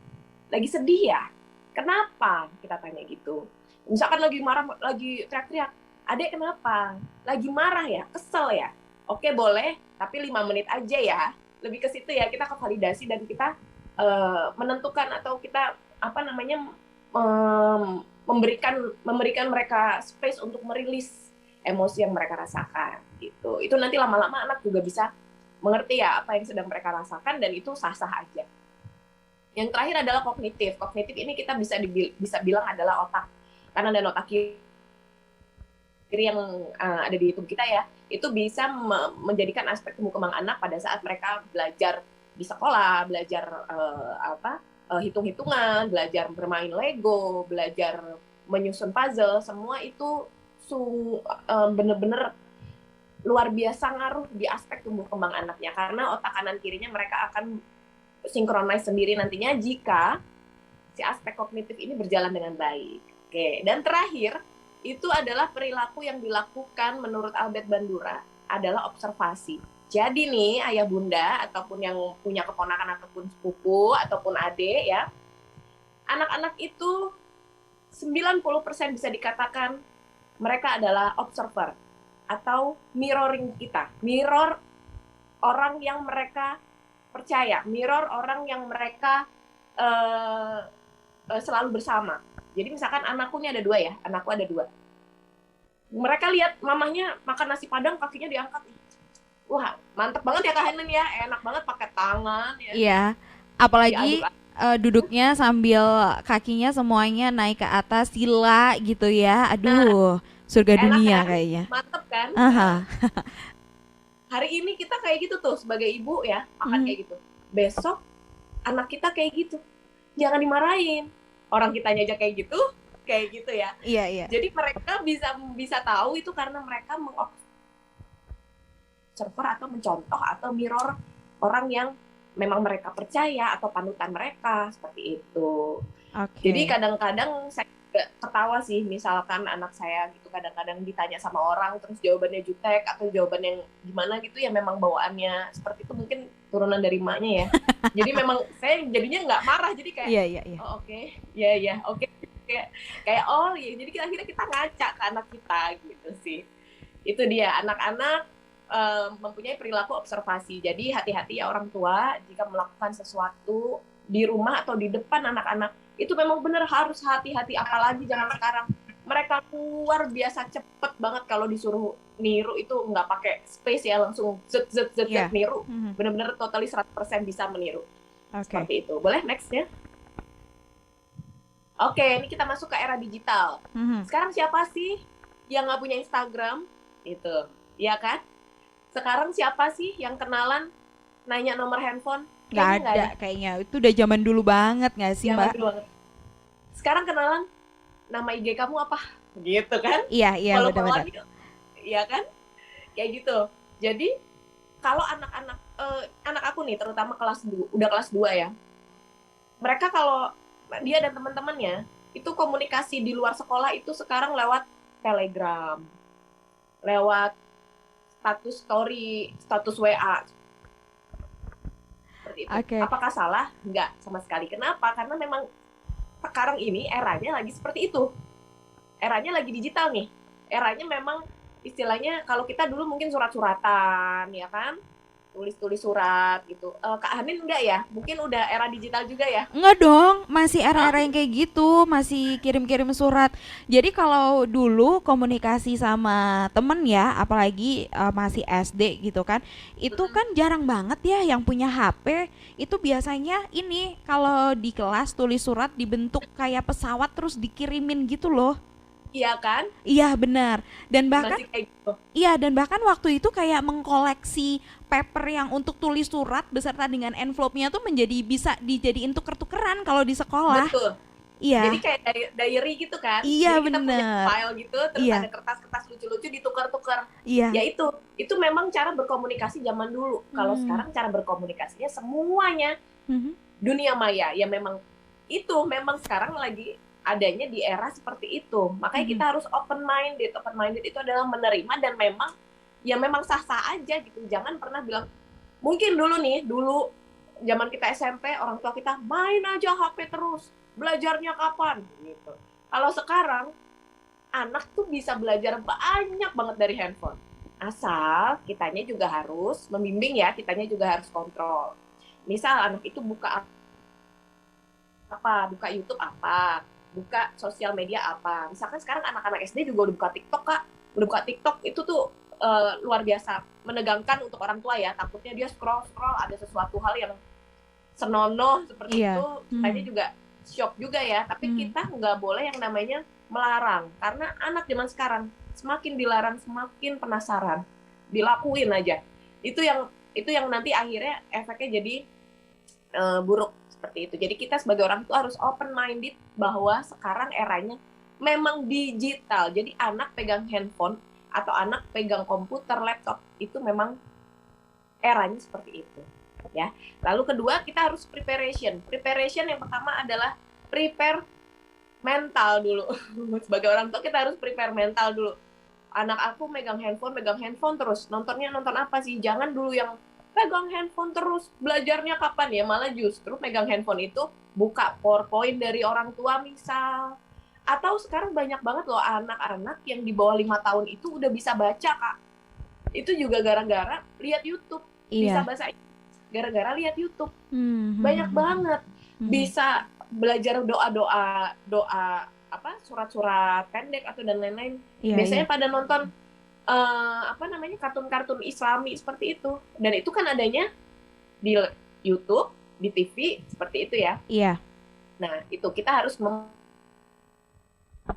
Lagi sedih ya? Kenapa? Kita tanya gitu. Misalkan lagi marah, lagi teriak-teriak. Adek kenapa? Lagi marah ya? Kesel ya? Oke boleh, tapi 5 menit aja ya. Lebih ke situ ya, kita ke validasi dan kita menentukan atau kita memberikan mereka space untuk merilis emosi yang mereka rasakan gitu. Itu nanti lama-lama anak juga bisa mengerti ya apa yang sedang mereka rasakan dan itu sah-sah aja. Yang terakhir adalah kognitif. Kognitif ini kita bisa bilang adalah otak. Karena ada otak kiri yang ada di tubuh kita ya, itu bisa menjadikan aspek tumbuh kembang anak pada saat mereka belajar di sekolah, belajar hitung-hitungan, belajar bermain Lego, belajar menyusun puzzle, semua itu benar-benar luar biasa ngaruh di aspek tumbuh kembang anaknya, karena otak kanan kirinya mereka akan sinkronis sendiri nantinya jika si aspek kognitif ini berjalan dengan baik. Oke, dan terakhir itu adalah perilaku yang dilakukan menurut Albert Bandura adalah observasi. Jadi nih ayah bunda ataupun yang punya keponakan ataupun sepupu ataupun adik ya, anak-anak itu 90% bisa dikatakan mereka adalah observer atau mirroring kita. Mirror orang yang mereka percaya, mirror orang yang mereka selalu bersama. Jadi misalkan anakku ini ada 2 ya, anakku ada 2. Mereka lihat mamahnya makan nasi padang kakinya diangkat. Wah, mantep banget ya Kak Henen ya, enak banget pakai tangan ya. Iya, apalagi Diaduk-aduk. duduknya sambil kakinya semuanya naik ke atas sila gitu ya. Aduh, surga Enak dunia kan? kayaknya. Mantep kan? Aha. Hari ini kita kayak gitu tuh sebagai ibu ya, makan kayak gitu. Besok anak kita kayak gitu. Jangan dimarahin. Orang kitanya aja kayak gitu ya. Iya, iya. Jadi mereka bisa tahu itu karena mereka mengobserver atau mencontoh atau mirror orang yang memang mereka percaya atau panutan mereka seperti itu. Oke. Jadi kadang-kadang saya juga ketawa sih, misalkan anak saya gitu kadang-kadang ditanya sama orang terus jawabannya jutek atau jawaban yang gimana gitu ya, memang bawaannya seperti itu, mungkin turunan dari emaknya ya. Jadi memang saya jadinya nggak marah, jadi kayak Iya, iya, iya. oh oke, ya oke, kayak oh ya, jadi akhirnya kita ngaca ke anak kita gitu sih. Itu dia, anak-anak mempunyai perilaku observasi. Jadi hati-hati ya orang tua jika melakukan sesuatu di rumah atau di depan anak-anak, itu memang benar harus hati-hati. Apalagi zaman sekarang mereka luar biasa cepet banget kalau disuruh niru, itu nggak pakai space ya, langsung zet Iya. niru. Mhm. Benar-benar totally 100% bisa meniru. Oke. Seperti itu. Boleh next ya? Oke, ini kita masuk ke era digital. Mhm. Sekarang siapa sih yang nggak punya Instagram? Itu, ya kan? Sekarang siapa sih yang kenalan nanya nomor handphone? Nggak Kayaknya ada kayaknya. Itu udah zaman dulu banget nggak sih, Zaman Mbak? dulu banget. Sekarang kenalan, nama IG kamu apa? Gitu kan? Iya, iya, Kalau benar-benar. follow, ya kan? Kayak gitu. Jadi kalau anak-anak anak aku nih terutama udah kelas 2 ya. Mereka kalau dia dan teman-temannya itu komunikasi di luar sekolah itu sekarang lewat Telegram, lewat status story, status WA. Seperti itu. Oke. Apakah salah? Enggak, sama sekali. Kenapa? Karena memang sekarang ini eranya lagi seperti itu. Eranya lagi digital nih. Eranya memang istilahnya kalau kita dulu mungkin surat-suratan, ya kan? Tulis-tulis surat gitu. Kak Hanin enggak ya? Mungkin udah era digital juga ya? Enggak dong, masih era-era yang kayak gitu, masih kirim-kirim surat. Jadi kalau dulu komunikasi sama temen ya, apalagi masih SD gitu kan, itu kan jarang banget ya yang punya HP. Itu biasanya ini kalau di kelas tulis surat dibentuk kayak pesawat terus dikirimin gitu loh. Iya kan? Iya benar. Dan bahkan Masih kayak gitu. iya, dan bahkan waktu itu kayak mengkoleksi paper yang untuk tulis surat beserta dengan envelope-nya tuh menjadi bisa dijadiin tuker-tukeran kalau di sekolah. Betul. Iya. Jadi kayak diary gitu kan? Iya, Jadi kita punya bener. file gitu, terus Iya. ada kertas-kertas lucu-lucu ditukar-tukar. Iya. Ya itu memang cara berkomunikasi zaman dulu. Kalau Hmm. sekarang cara berkomunikasinya semuanya Mhm. dunia maya. Ya memang itu memang sekarang lagi adanya di era seperti itu. Makanya kita harus open minded. Open minded itu adalah menerima dan memang ya memang sah-sah aja gitu. Jangan pernah bilang, mungkin dulu zaman kita SMP orang tua kita main aja HP terus, belajarnya kapan gitu. Kalau sekarang anak tuh bisa belajar banyak banget dari handphone. Asal kitanya juga harus membimbing ya, kitanya juga harus kontrol. Misal anak itu buka YouTube apa, buka sosial media apa. Misalkan sekarang anak-anak SD juga udah buka TikTok, Kak. Udah buka TikTok, itu tuh luar biasa menegangkan untuk orang tua ya. Takutnya dia scroll ada sesuatu hal yang senonoh seperti Iya. itu, kitanya juga shock juga ya. Tapi kita nggak boleh yang namanya melarang, karena anak zaman sekarang semakin dilarang semakin penasaran, dilakuin aja. Itu yang nanti akhirnya efeknya jadi buruk seperti itu. Jadi kita sebagai orang tua harus open minded bahwa sekarang eranya memang digital. Jadi anak pegang handphone atau anak pegang komputer, laptop, itu memang eranya seperti itu ya. Lalu kedua, kita harus preparation yang pertama adalah prepare mental dulu. Sebagai orang tua kita harus prepare mental dulu. Anak aku megang handphone terus, nontonnya nonton apa sih? Jangan dulu yang pegang handphone terus, belajarnya kapan ya? Malah justru megang handphone itu buka PowerPoint dari orang tua misal. Atau sekarang banyak banget loh anak-anak yang di bawah 5 tahun itu udah bisa baca, Kak. Itu juga gara-gara lihat YouTube. Bisa Iya. bahasa Inggris gara-gara lihat YouTube. Hmm, Banyak hmm, banget. hmm. Bisa belajar doa apa surat-surat pendek atau dan lain-lain. Iya, Biasanya iya. pada nonton apa namanya kartun-kartun Islami seperti itu. Dan itu kan adanya di YouTube, di TV seperti itu ya. Iya. Nah, itu kita harus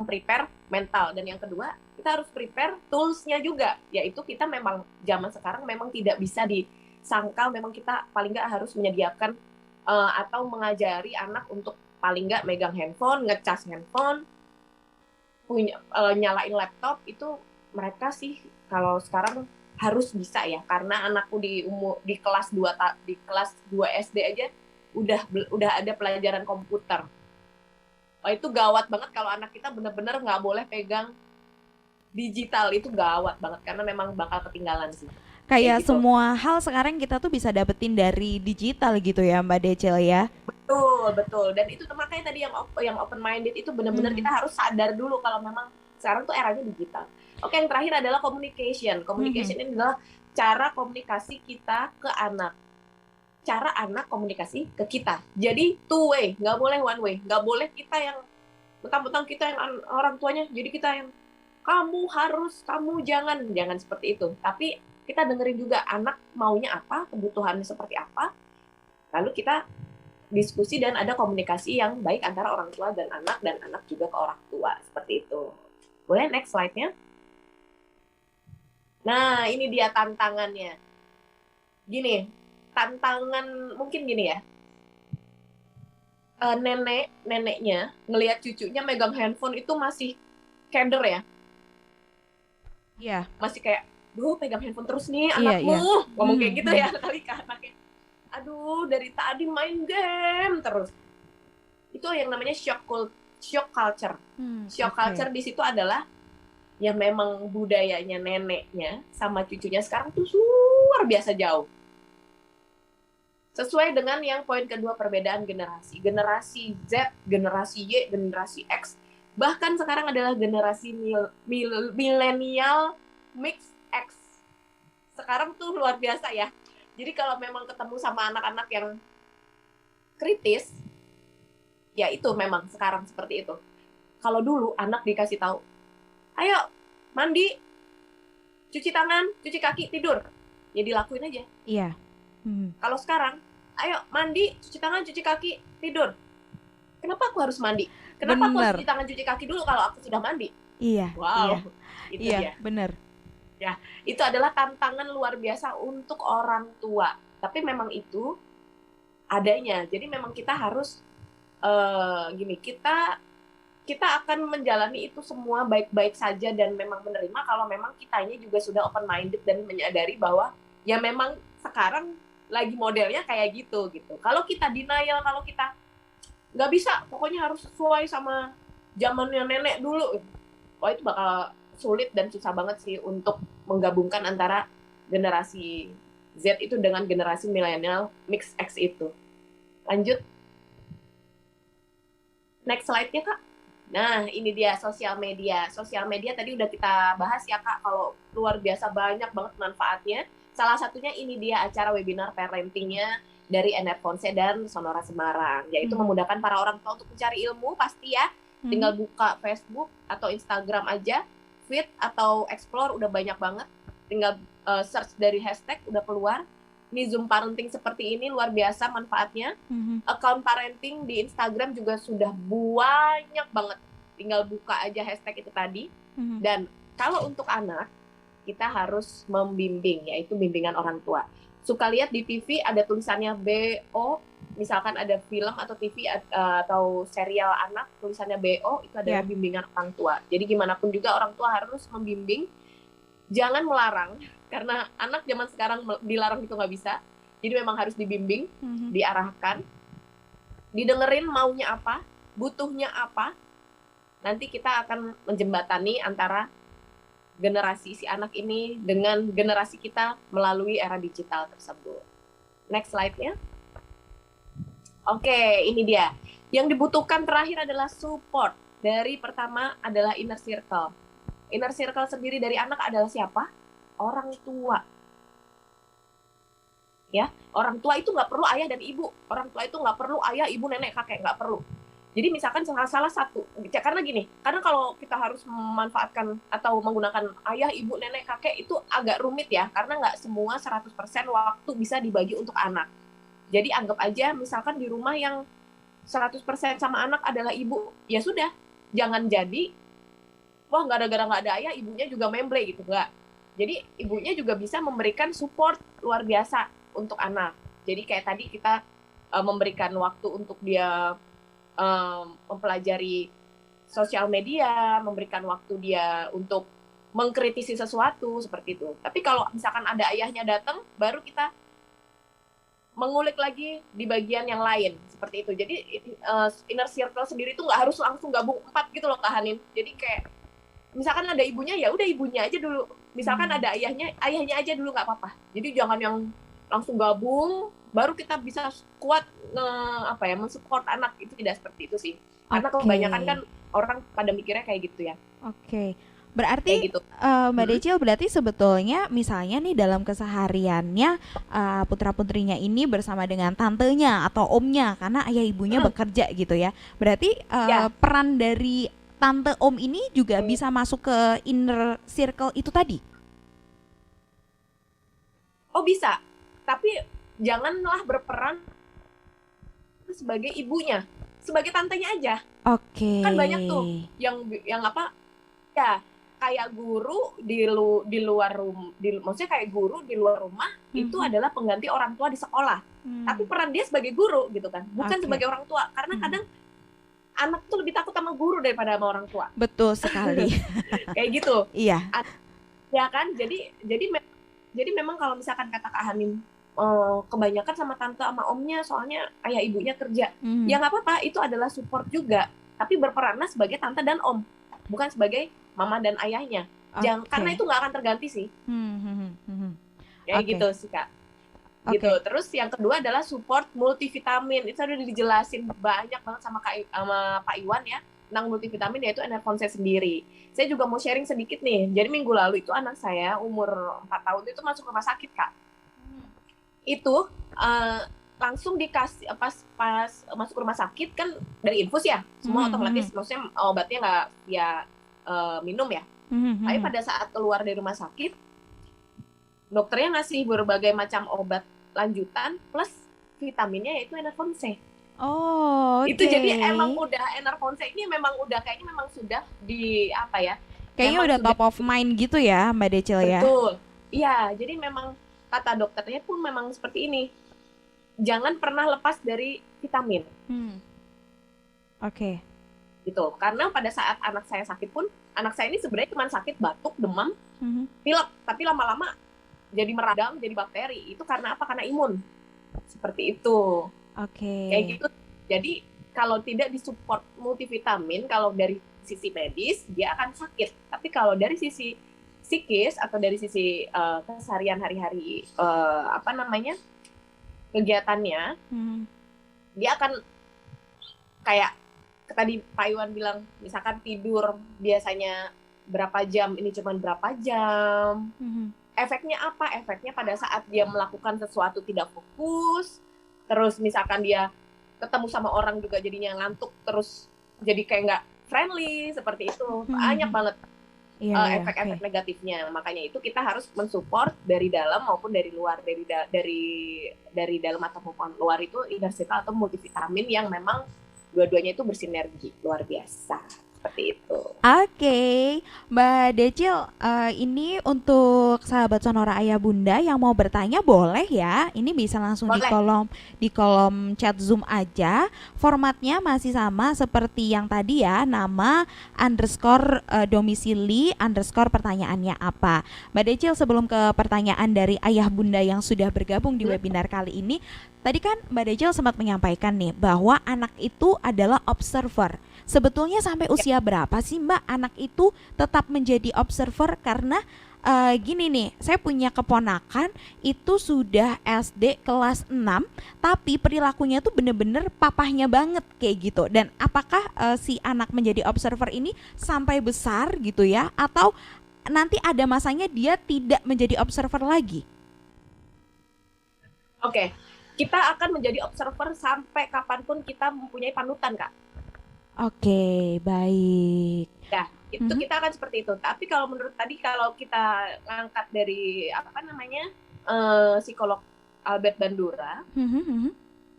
prepare mental. Dan yang kedua, kita harus prepare tools-nya juga, yaitu kita memang zaman sekarang memang tidak bisa disangkal, memang kita paling nggak harus menyediakan atau mengajari anak untuk paling nggak megang handphone, ngecas handphone, punya nyalain laptop. Itu mereka sih kalau sekarang harus bisa ya, karena anakku di kelas 2 SD aja udah ada pelajaran komputer. Oh, itu gawat banget kalau anak kita benar-benar nggak boleh pegang digital, itu gawat banget karena memang bakal ketinggalan sih. Kayak Kayak gitu. semua hal sekarang kita tuh bisa dapetin dari digital gitu ya Mbak Decel ya. Betul. Dan itu makanya tadi yang open minded itu benar-benar Mhm. kita harus sadar dulu kalau memang sekarang tuh eranya digital. Oke, yang terakhir adalah communication. Communication ini adalah cara komunikasi kita ke anak. Cara anak komunikasi ke kita. Jadi two way, nggak boleh one way. Nggak boleh kita yang mentang-mentang kita yang orang tuanya, jadi kita yang kamu harus, kamu jangan seperti itu. Tapi kita dengerin juga anak maunya apa, kebutuhannya seperti apa. Lalu kita diskusi dan ada komunikasi yang baik antara orang tua dan anak juga ke orang tua. Seperti itu. Boleh next slide-nya? Nah, ini dia tantangannya. Gini, tantangan mungkin gini ya. Neneknya ngelihat cucunya megang handphone itu masih keder ya. Iya. Masih kayak, duh pegang handphone terus nih Iya, anakmu. iya. Ngomong kayak gitu ya kali ke anaknya. Aduh, dari tadi main game terus. Itu yang namanya shock culture. Shock Oke. culture di situ adalah ya memang budayanya neneknya sama cucunya sekarang tuh luar biasa jauh. Sesuai dengan yang poin kedua, perbedaan generasi. Generasi Z, generasi Y, generasi X. Bahkan sekarang adalah generasi milenial mix X. Sekarang tuh luar biasa ya. Jadi kalau memang ketemu sama anak-anak yang kritis, ya itu memang sekarang seperti itu. Kalau dulu anak dikasih tahu, ayo mandi, cuci tangan, cuci kaki, tidur. Ya dilakuin aja. Iya. Kalau sekarang, ayo mandi, cuci tangan, cuci kaki, tidur. Kenapa aku harus mandi? Kenapa aku harus cuci tangan, cuci kaki dulu kalau aku sudah mandi? Iya. Wow, itu iya, dia. Bener. Ya, itu adalah tantangan luar biasa untuk orang tua. Tapi memang itu adanya. Jadi memang kita harus gini, kita akan menjalani itu semua baik-baik saja dan memang menerima kalau memang kitanya juga sudah open minded dan menyadari bahwa ya memang sekarang lagi modelnya kayak gitu. Kalau kita denial, kalau kita nggak bisa, pokoknya harus sesuai sama zamannya nenek dulu, wah itu bakal sulit dan susah banget sih untuk menggabungkan antara generasi Z itu dengan generasi milenial mix X itu. Lanjut. Next slide-nya, Kak. Nah, ini dia sosial media. Sosial media tadi udah kita bahas ya, Kak, kalau luar biasa banyak banget manfaatnya. Salah satunya ini dia acara webinar parenting-nya dari Enerfonse dan Sonora Semarang, yaitu memudahkan para orang tua untuk mencari ilmu, pasti ya. Tinggal buka Facebook atau Instagram aja, feed atau explore udah banyak banget. Tinggal search dari hashtag udah keluar. Ini Zoom parenting seperti ini luar biasa manfaatnya. Account parenting di Instagram juga sudah banyak banget. Tinggal buka aja hashtag itu tadi. Dan kalau untuk anak, kita harus membimbing, yaitu bimbingan orang tua. Suka lihat di TV ada tulisannya BO, misalkan ada film atau TV atau serial anak tulisannya BO, itu adalah bimbingan orang tua. Jadi gimana pun juga orang tua harus membimbing jangan melarang, karena anak zaman sekarang dilarang itu nggak bisa. Jadi memang harus dibimbing, diarahkan, didengerin maunya apa, butuhnya apa. Nanti kita akan menjembatani antara generasi si anak ini dengan generasi kita melalui era digital tersebut. Next slide-nya. Oke, ini dia. Yang dibutuhkan terakhir adalah support. Dari pertama adalah inner circle. Inner circle sendiri dari anak adalah siapa? Orang tua. Ya, orang tua itu nggak perlu ayah dan ibu. Orang tua itu nggak perlu ayah, ibu, nenek, kakek, nggak perlu. Jadi misalkan salah satu, karena gini, karena kalau kita harus memanfaatkan atau menggunakan ayah, ibu, nenek, kakek itu agak rumit ya, karena nggak semua 100% waktu bisa dibagi untuk anak. Jadi anggap aja misalkan di rumah yang 100% sama anak adalah ibu, ya sudah, jangan jadi, wah gara-gara nggak ada ayah, ibunya juga memble gitu, nggak. Jadi ibunya juga bisa memberikan support luar biasa untuk anak. Jadi kayak tadi kita memberikan waktu untuk dia mempelajari sosial media, memberikan waktu dia untuk mengkritisi sesuatu seperti itu. Tapi kalau misalkan ada ayahnya datang, baru kita mengulik lagi di bagian yang lain seperti itu. Jadi inner circle sendiri itu nggak harus langsung gabung 4 gitu loh Kak Hanin. Jadi kayak misalkan ada ibunya, ya udah ibunya aja dulu. Misalkan ada ayahnya aja dulu nggak apa-apa. Jadi jangan yang langsung gabung, baru kita bisa kuat mensupport anak. Itu tidak seperti itu sih. Karena kebanyakan kan orang pada mikirnya kayak gitu ya. Oke. Berarti gitu. Mbak Decil berarti sebetulnya misalnya nih dalam kesehariannya putra-putrinya ini bersama dengan tantenya atau omnya karena ayah ibunya bekerja gitu ya. Berarti peran dari tante om ini juga bisa masuk ke inner circle itu tadi? Oh bisa, tapi janganlah berperan sebagai ibunya, sebagai tantenya aja. Oke. Kan banyak tuh yang apa ya, kayak guru di luar rumah, maksudnya kayak guru di luar rumah itu adalah pengganti orang tua di sekolah. Tapi peran dia sebagai guru gitu kan, bukan sebagai orang tua. Karena kadang anak tuh lebih takut sama guru daripada sama orang tua. Betul sekali. Kayak gitu. Iya. Ya kan, jadi memang kalau misalkan kata Kak Hanim kebanyakan sama tante sama omnya, soalnya ayah ibunya kerja. Ya nggak apa-apa, itu adalah support juga. Tapi berperanlah sebagai tante dan om, bukan sebagai mama dan ayahnya. Karena itu nggak akan terganti sih. Kayak gitu sih Kak. Gitu. Terus yang kedua adalah support multivitamin. Itu udah dijelasin banyak banget sama Pak Iwan ya tentang multivitamin, yaitu Enervonsel sendiri. Saya juga mau sharing sedikit nih. Jadi minggu lalu itu anak saya umur 4 tahun itu masuk rumah sakit Kak. Itu langsung dikasih pas masuk rumah sakit kan dari infus ya, semua otomatis, maksudnya obatnya nggak ya minum ya. Tapi pada saat keluar dari rumah sakit, dokternya ngasih berbagai macam obat lanjutan plus vitaminnya yaitu Enervonsel. Oh, itu jadi emang udah Enervonsel ini memang udah kayaknya memang sudah di apa ya? Kayaknya udah top of mind gitu ya Mbak Decil ya. Betul. Iya, jadi memang kata dokternya pun memang seperti ini. Jangan pernah lepas dari vitamin. Oke. Gitu. Karena pada saat anak saya sakit pun, anak saya ini sebenarnya cuma sakit batuk, demam, pilek, tapi lama-lama jadi meradang, jadi bakteri. Itu karena apa? Karena imun. Seperti itu. Oke. Kayak gitu. Jadi kalau tidak disupport multivitamin, kalau dari sisi medis dia akan sakit. Tapi kalau dari sisi psikis atau dari sisi keseharian hari-hari kegiatannya, dia akan kayak tadi Pak Iwan bilang, misalkan tidur biasanya berapa jam, ini cuma berapa jam. Efeknya apa? Efeknya pada saat dia melakukan sesuatu tidak fokus, terus misalkan dia ketemu sama orang juga jadinya ngantuk, terus jadi kayak nggak friendly, seperti itu. Banyak banget efek-efek negatifnya. Makanya itu kita harus mensupport dari dalam maupun dari luar, dari dalam atau maupun luar itu inner circle atau multivitamin yang memang dua-duanya itu bersinergi luar biasa. seperti itu. Oke, Mbak Decil, ini untuk sahabat Sonora Ayah Bunda yang mau bertanya boleh ya. Ini bisa langsung Boleh. di kolom chat Zoom aja. Formatnya masih sama seperti yang tadi ya, nama underscore domisili underscore pertanyaannya apa. Mbak Decil, sebelum ke pertanyaan dari Ayah Bunda yang sudah bergabung di webinar kali ini, tadi kan Mbak Decil sempat menyampaikan nih bahwa anak itu adalah observer. Sebetulnya sampai usia berapa sih Mbak anak itu tetap menjadi observer? Karena gini nih, saya punya keponakan itu sudah SD kelas 6, tapi perilakunya tuh bener-bener papahnya banget kayak gitu. Dan apakah si anak menjadi observer ini sampai besar gitu ya? Atau nanti ada masanya dia tidak menjadi observer lagi? Oke, kita akan menjadi observer sampai kapanpun kita mempunyai panutan, Kak. Oke, baik. Ya, itu Mhm. kita akan seperti itu. Tapi kalau menurut tadi kalau kita ngangkat dari apa namanya psikolog Albert Bandura, Mhm, mhm.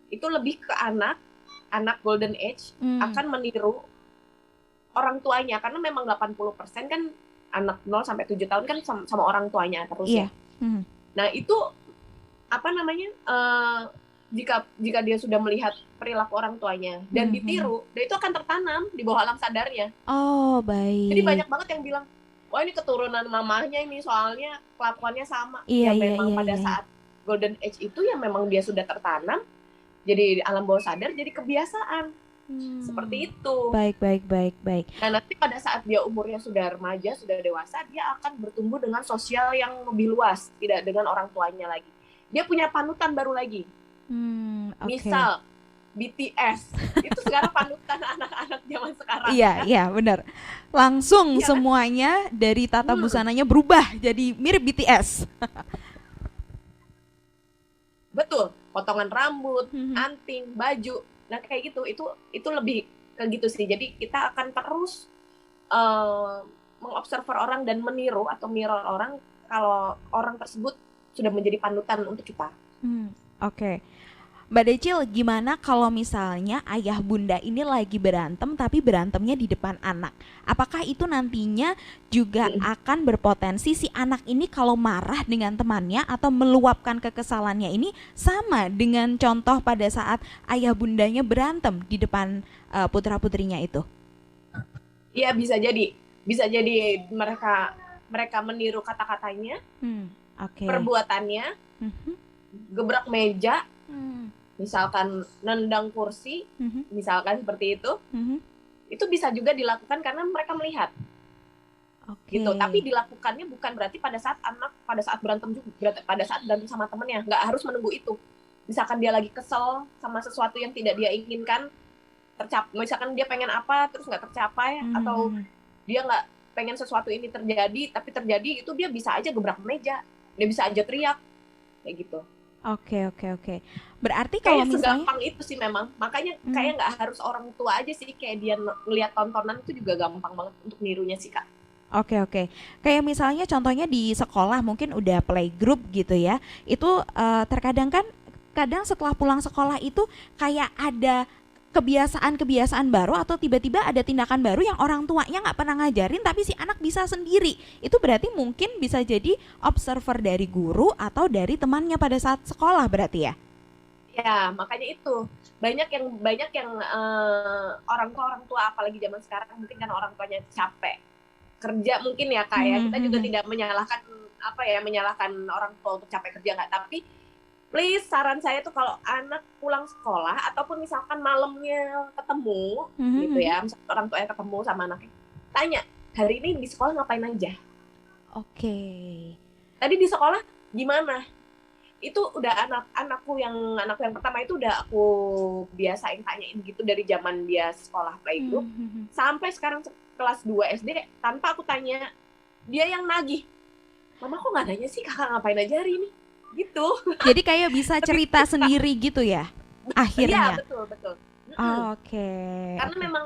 itu lebih ke anak golden age akan meniru orang tuanya karena memang 80% kan anak 0 sampai 7 tahun kan sama orang tuanya terus Iya. ya. Mhm. Nah, itu apa namanya jika dia sudah melihat perilaku orang tuanya dan ditiru, dan itu akan tertanam di bawah alam sadarnya. Oh, Jadi baik. banyak banget yang bilang, wah ini keturunan mamahnya ini soalnya kelakuannya sama. Iya, Ya iya, memang iya, pada iya. saat golden age itu ya memang dia sudah tertanam jadi di alam bawah sadar, jadi kebiasaan seperti itu. Baik, baik, baik, baik. Nah, nanti pada saat dia umurnya sudah remaja, sudah dewasa, dia akan bertumbuh dengan sosial yang lebih luas, tidak dengan orang tuanya lagi. Dia punya panutan baru lagi. Oke. Misal BTS itu sekarang panutan anak-anak zaman sekarang. Iya, iya, benar. Langsung Iya kan? semuanya dari tata busananya berubah jadi mirip BTS. Betul, potongan rambut, Mhm. anting, baju. Nah, kayak gitu. Itu lebih ke gitu sih. Jadi kita akan terus mengobserver orang dan meniru atau mirror orang kalau orang tersebut sudah menjadi panutan untuk kita. Oke. Mbak Decil, gimana kalau misalnya ayah bunda ini lagi berantem tapi berantemnya di depan anak? Apakah itu nantinya juga akan berpotensi si anak ini kalau marah dengan temannya atau meluapkan kekesalannya ini sama dengan contoh pada saat ayah bundanya berantem di depan putra-putrinya itu? Iya, bisa jadi. Bisa jadi mereka meniru kata-katanya, Oke. perbuatannya, Mhm. gebrak meja, Hmm. misalkan nendang kursi, Mhm. misalkan seperti itu. Mhm. Itu bisa juga dilakukan karena mereka melihat Oke. gitu. Tapi dilakukannya bukan berarti pada saat berantem juga, pada saat berantem sama temennya, nggak harus menunggu itu. Misalkan dia lagi kesel sama sesuatu yang tidak dia inginkan, misalkan dia pengen apa terus nggak tercapai, atau dia nggak pengen sesuatu ini terjadi tapi terjadi, itu dia bisa aja gebrak meja, dia bisa aja teriak kayak gitu. Oke, oke, oke. Berarti kalau Kayak misalnya segampang itu sih memang. Makanya kayak nggak harus orang tua aja sih, kayak dia ngelihat tontonan itu juga gampang banget untuk nirunya sih, Kak. Oke, oke. Kayak misalnya contohnya di sekolah mungkin udah playgroup gitu ya. Itu terkadang kan kadang setelah pulang sekolah itu kayak ada kebiasaan-kebiasaan baru atau tiba-tiba ada tindakan baru yang orang tuanya nggak pernah ngajarin tapi si anak bisa sendiri. Itu berarti mungkin bisa jadi observer dari guru atau dari temannya pada saat sekolah berarti ya? Ya, makanya itu banyak yang orang tua apalagi zaman sekarang mungkin kan orang tuanya capek kerja mungkin ya, kayak kita juga tidak menyalahkan orang tua untuk capek kerja, nggak, tapi please saran saya tuh kalau anak pulang sekolah ataupun misalkan malamnya ketemu gitu ya, misalkan orang tuanya ketemu sama anaknya, tanya, hari ini di sekolah ngapain aja? Oke. Tadi di sekolah gimana? Itu udah anakku yang pertama itu udah aku biasain tanyain gitu dari zaman dia sekolah playgroup sampai sekarang kelas 2 SD, tanpa aku tanya dia yang nagih, mama kok nggak nanya sih kakak ngapain aja hari ini gitu. Jadi kayak bisa cerita sendiri gitu ya akhirnya. Iya, betul. Oke. Karena memang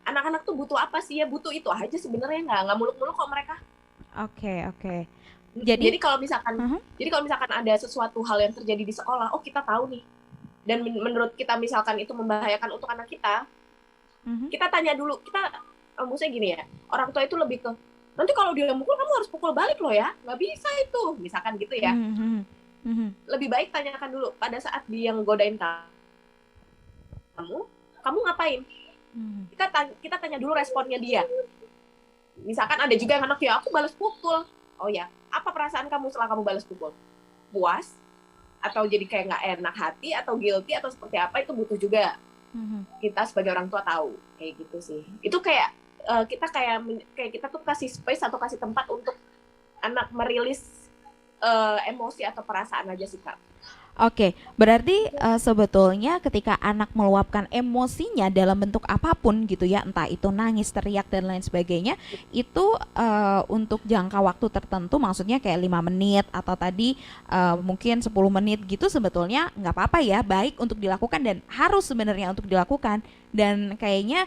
anak-anak tuh butuh apa sih ya, butuh itu aja sebenarnya, nggak muluk-muluk kok mereka. Oke. Jadi kalau misalkan ada sesuatu hal yang terjadi di sekolah, oh kita tahu nih, dan menurut kita misalkan itu membahayakan untuk anak kita, kita tanya dulu, kita maksudnya gini ya, orang tua itu lebih ke nanti kalau dia mukul kamu harus pukul balik loh ya, nggak bisa itu, misalkan gitu ya. Lebih baik tanyakan dulu pada saat dia godain kamu ngapain? Kita tanya dulu responnya dia. Misalkan ada juga yang anak ya aku balas pukul. Oh ya, apa perasaan kamu setelah kamu balas pukul? Puas? Atau jadi kayak nggak enak hati? Atau guilty? Atau seperti apa? Itu butuh juga. Kita sebagai orang tua tahu. Kayak gitu sih. Itu kayak kita kayak kita tuh kasih space atau kasih tempat untuk anak merilis emosi atau perasaan aja sih Kak. Oke, berarti sebetulnya ketika anak meluapkan emosinya dalam bentuk apapun gitu ya, entah itu nangis, teriak dan lain sebagainya, itu untuk jangka waktu tertentu, maksudnya kayak 5 menit atau tadi mungkin 10 menit gitu, sebetulnya nggak apa-apa ya, baik untuk dilakukan dan harus sebenarnya untuk dilakukan. Dan kayaknya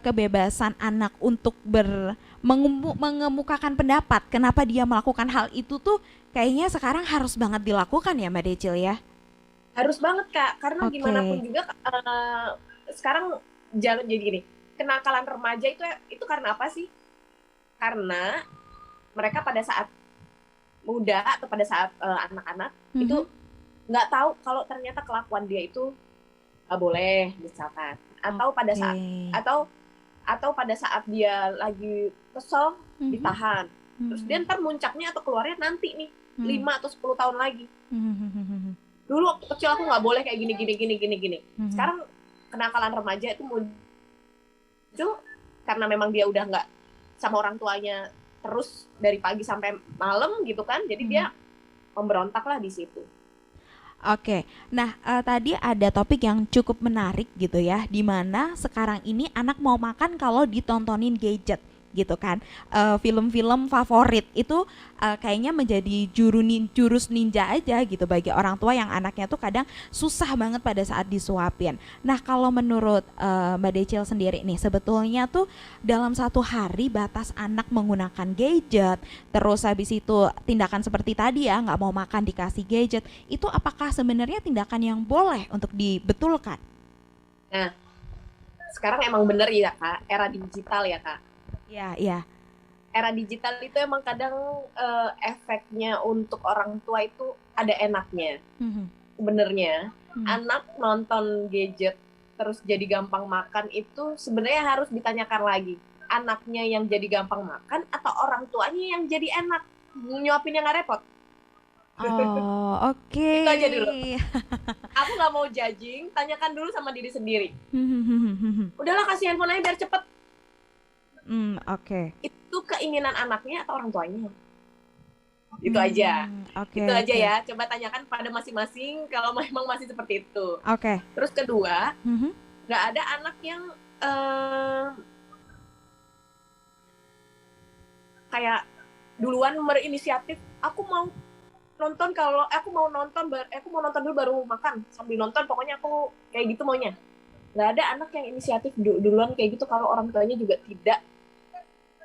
kebebasan anak untuk mengemukakan pendapat kenapa dia melakukan hal itu tuh kayaknya sekarang harus banget dilakukan ya Mbak Decil ya. Harus banget Kak, karena gimana pun juga sekarang jangan jadi gini, kenakalan remaja itu karena apa sih? Karena mereka pada saat muda atau pada saat anak-anak itu nggak tahu kalau ternyata kelakuan dia itu nggak boleh misalkan, atau pada saat atau pada saat dia lagi kesel ditahan, terus dia ntar muncaknya atau keluarnya nanti nih 5 atau 10 tahun lagi. Dulu waktu kecil aku nggak boleh kayak gini. Sekarang kenakalan remaja itu muncul karena memang dia udah nggak sama orang tuanya terus dari pagi sampai malam gitu kan, jadi dia pemberontak lah di situ. Oke, nah tadi ada topik yang cukup menarik gitu ya, dimana sekarang ini anak mau makan kalau ditontonin gadget gitu kan. Film-film favorit itu kayaknya menjadi jurus ninja aja gitu bagi orang tua yang anaknya tuh kadang susah banget pada saat disuapin. Nah kalau menurut Mbak Decil sendiri nih, sebetulnya tuh dalam satu hari batas anak menggunakan gadget, terus habis itu tindakan seperti tadi ya, nggak mau makan dikasih gadget, itu apakah sebenarnya tindakan yang boleh untuk dibetulkan? Nah sekarang emang bener ya Kak, era digital ya Kak. Iya. Era digital itu emang kadang efeknya untuk orang tua itu ada enaknya. Sebenarnya anak nonton gadget terus jadi gampang makan itu sebenarnya harus ditanyakan lagi. Anaknya yang jadi gampang makan atau orang tuanya yang jadi enak? Nyuapinnya nggak repot. Oh, oke. Itu aja dulu. Aku nggak mau judging, tanyakan dulu sama diri sendiri. Udahlah kasih handphone aja biar cepet. Oke. Itu keinginan anaknya atau orang tuanya? Itu aja. Itu aja ya. Coba tanyakan pada masing-masing kalau memang masih seperti itu. Oke. Terus kedua, nggak ada anak yang kayak duluan berinisiatif. Aku mau nonton dulu baru makan. Sambil nonton pokoknya aku kayak gitu maunya. Nggak ada anak yang inisiatif duluan kayak gitu kalau orang tuanya juga tidak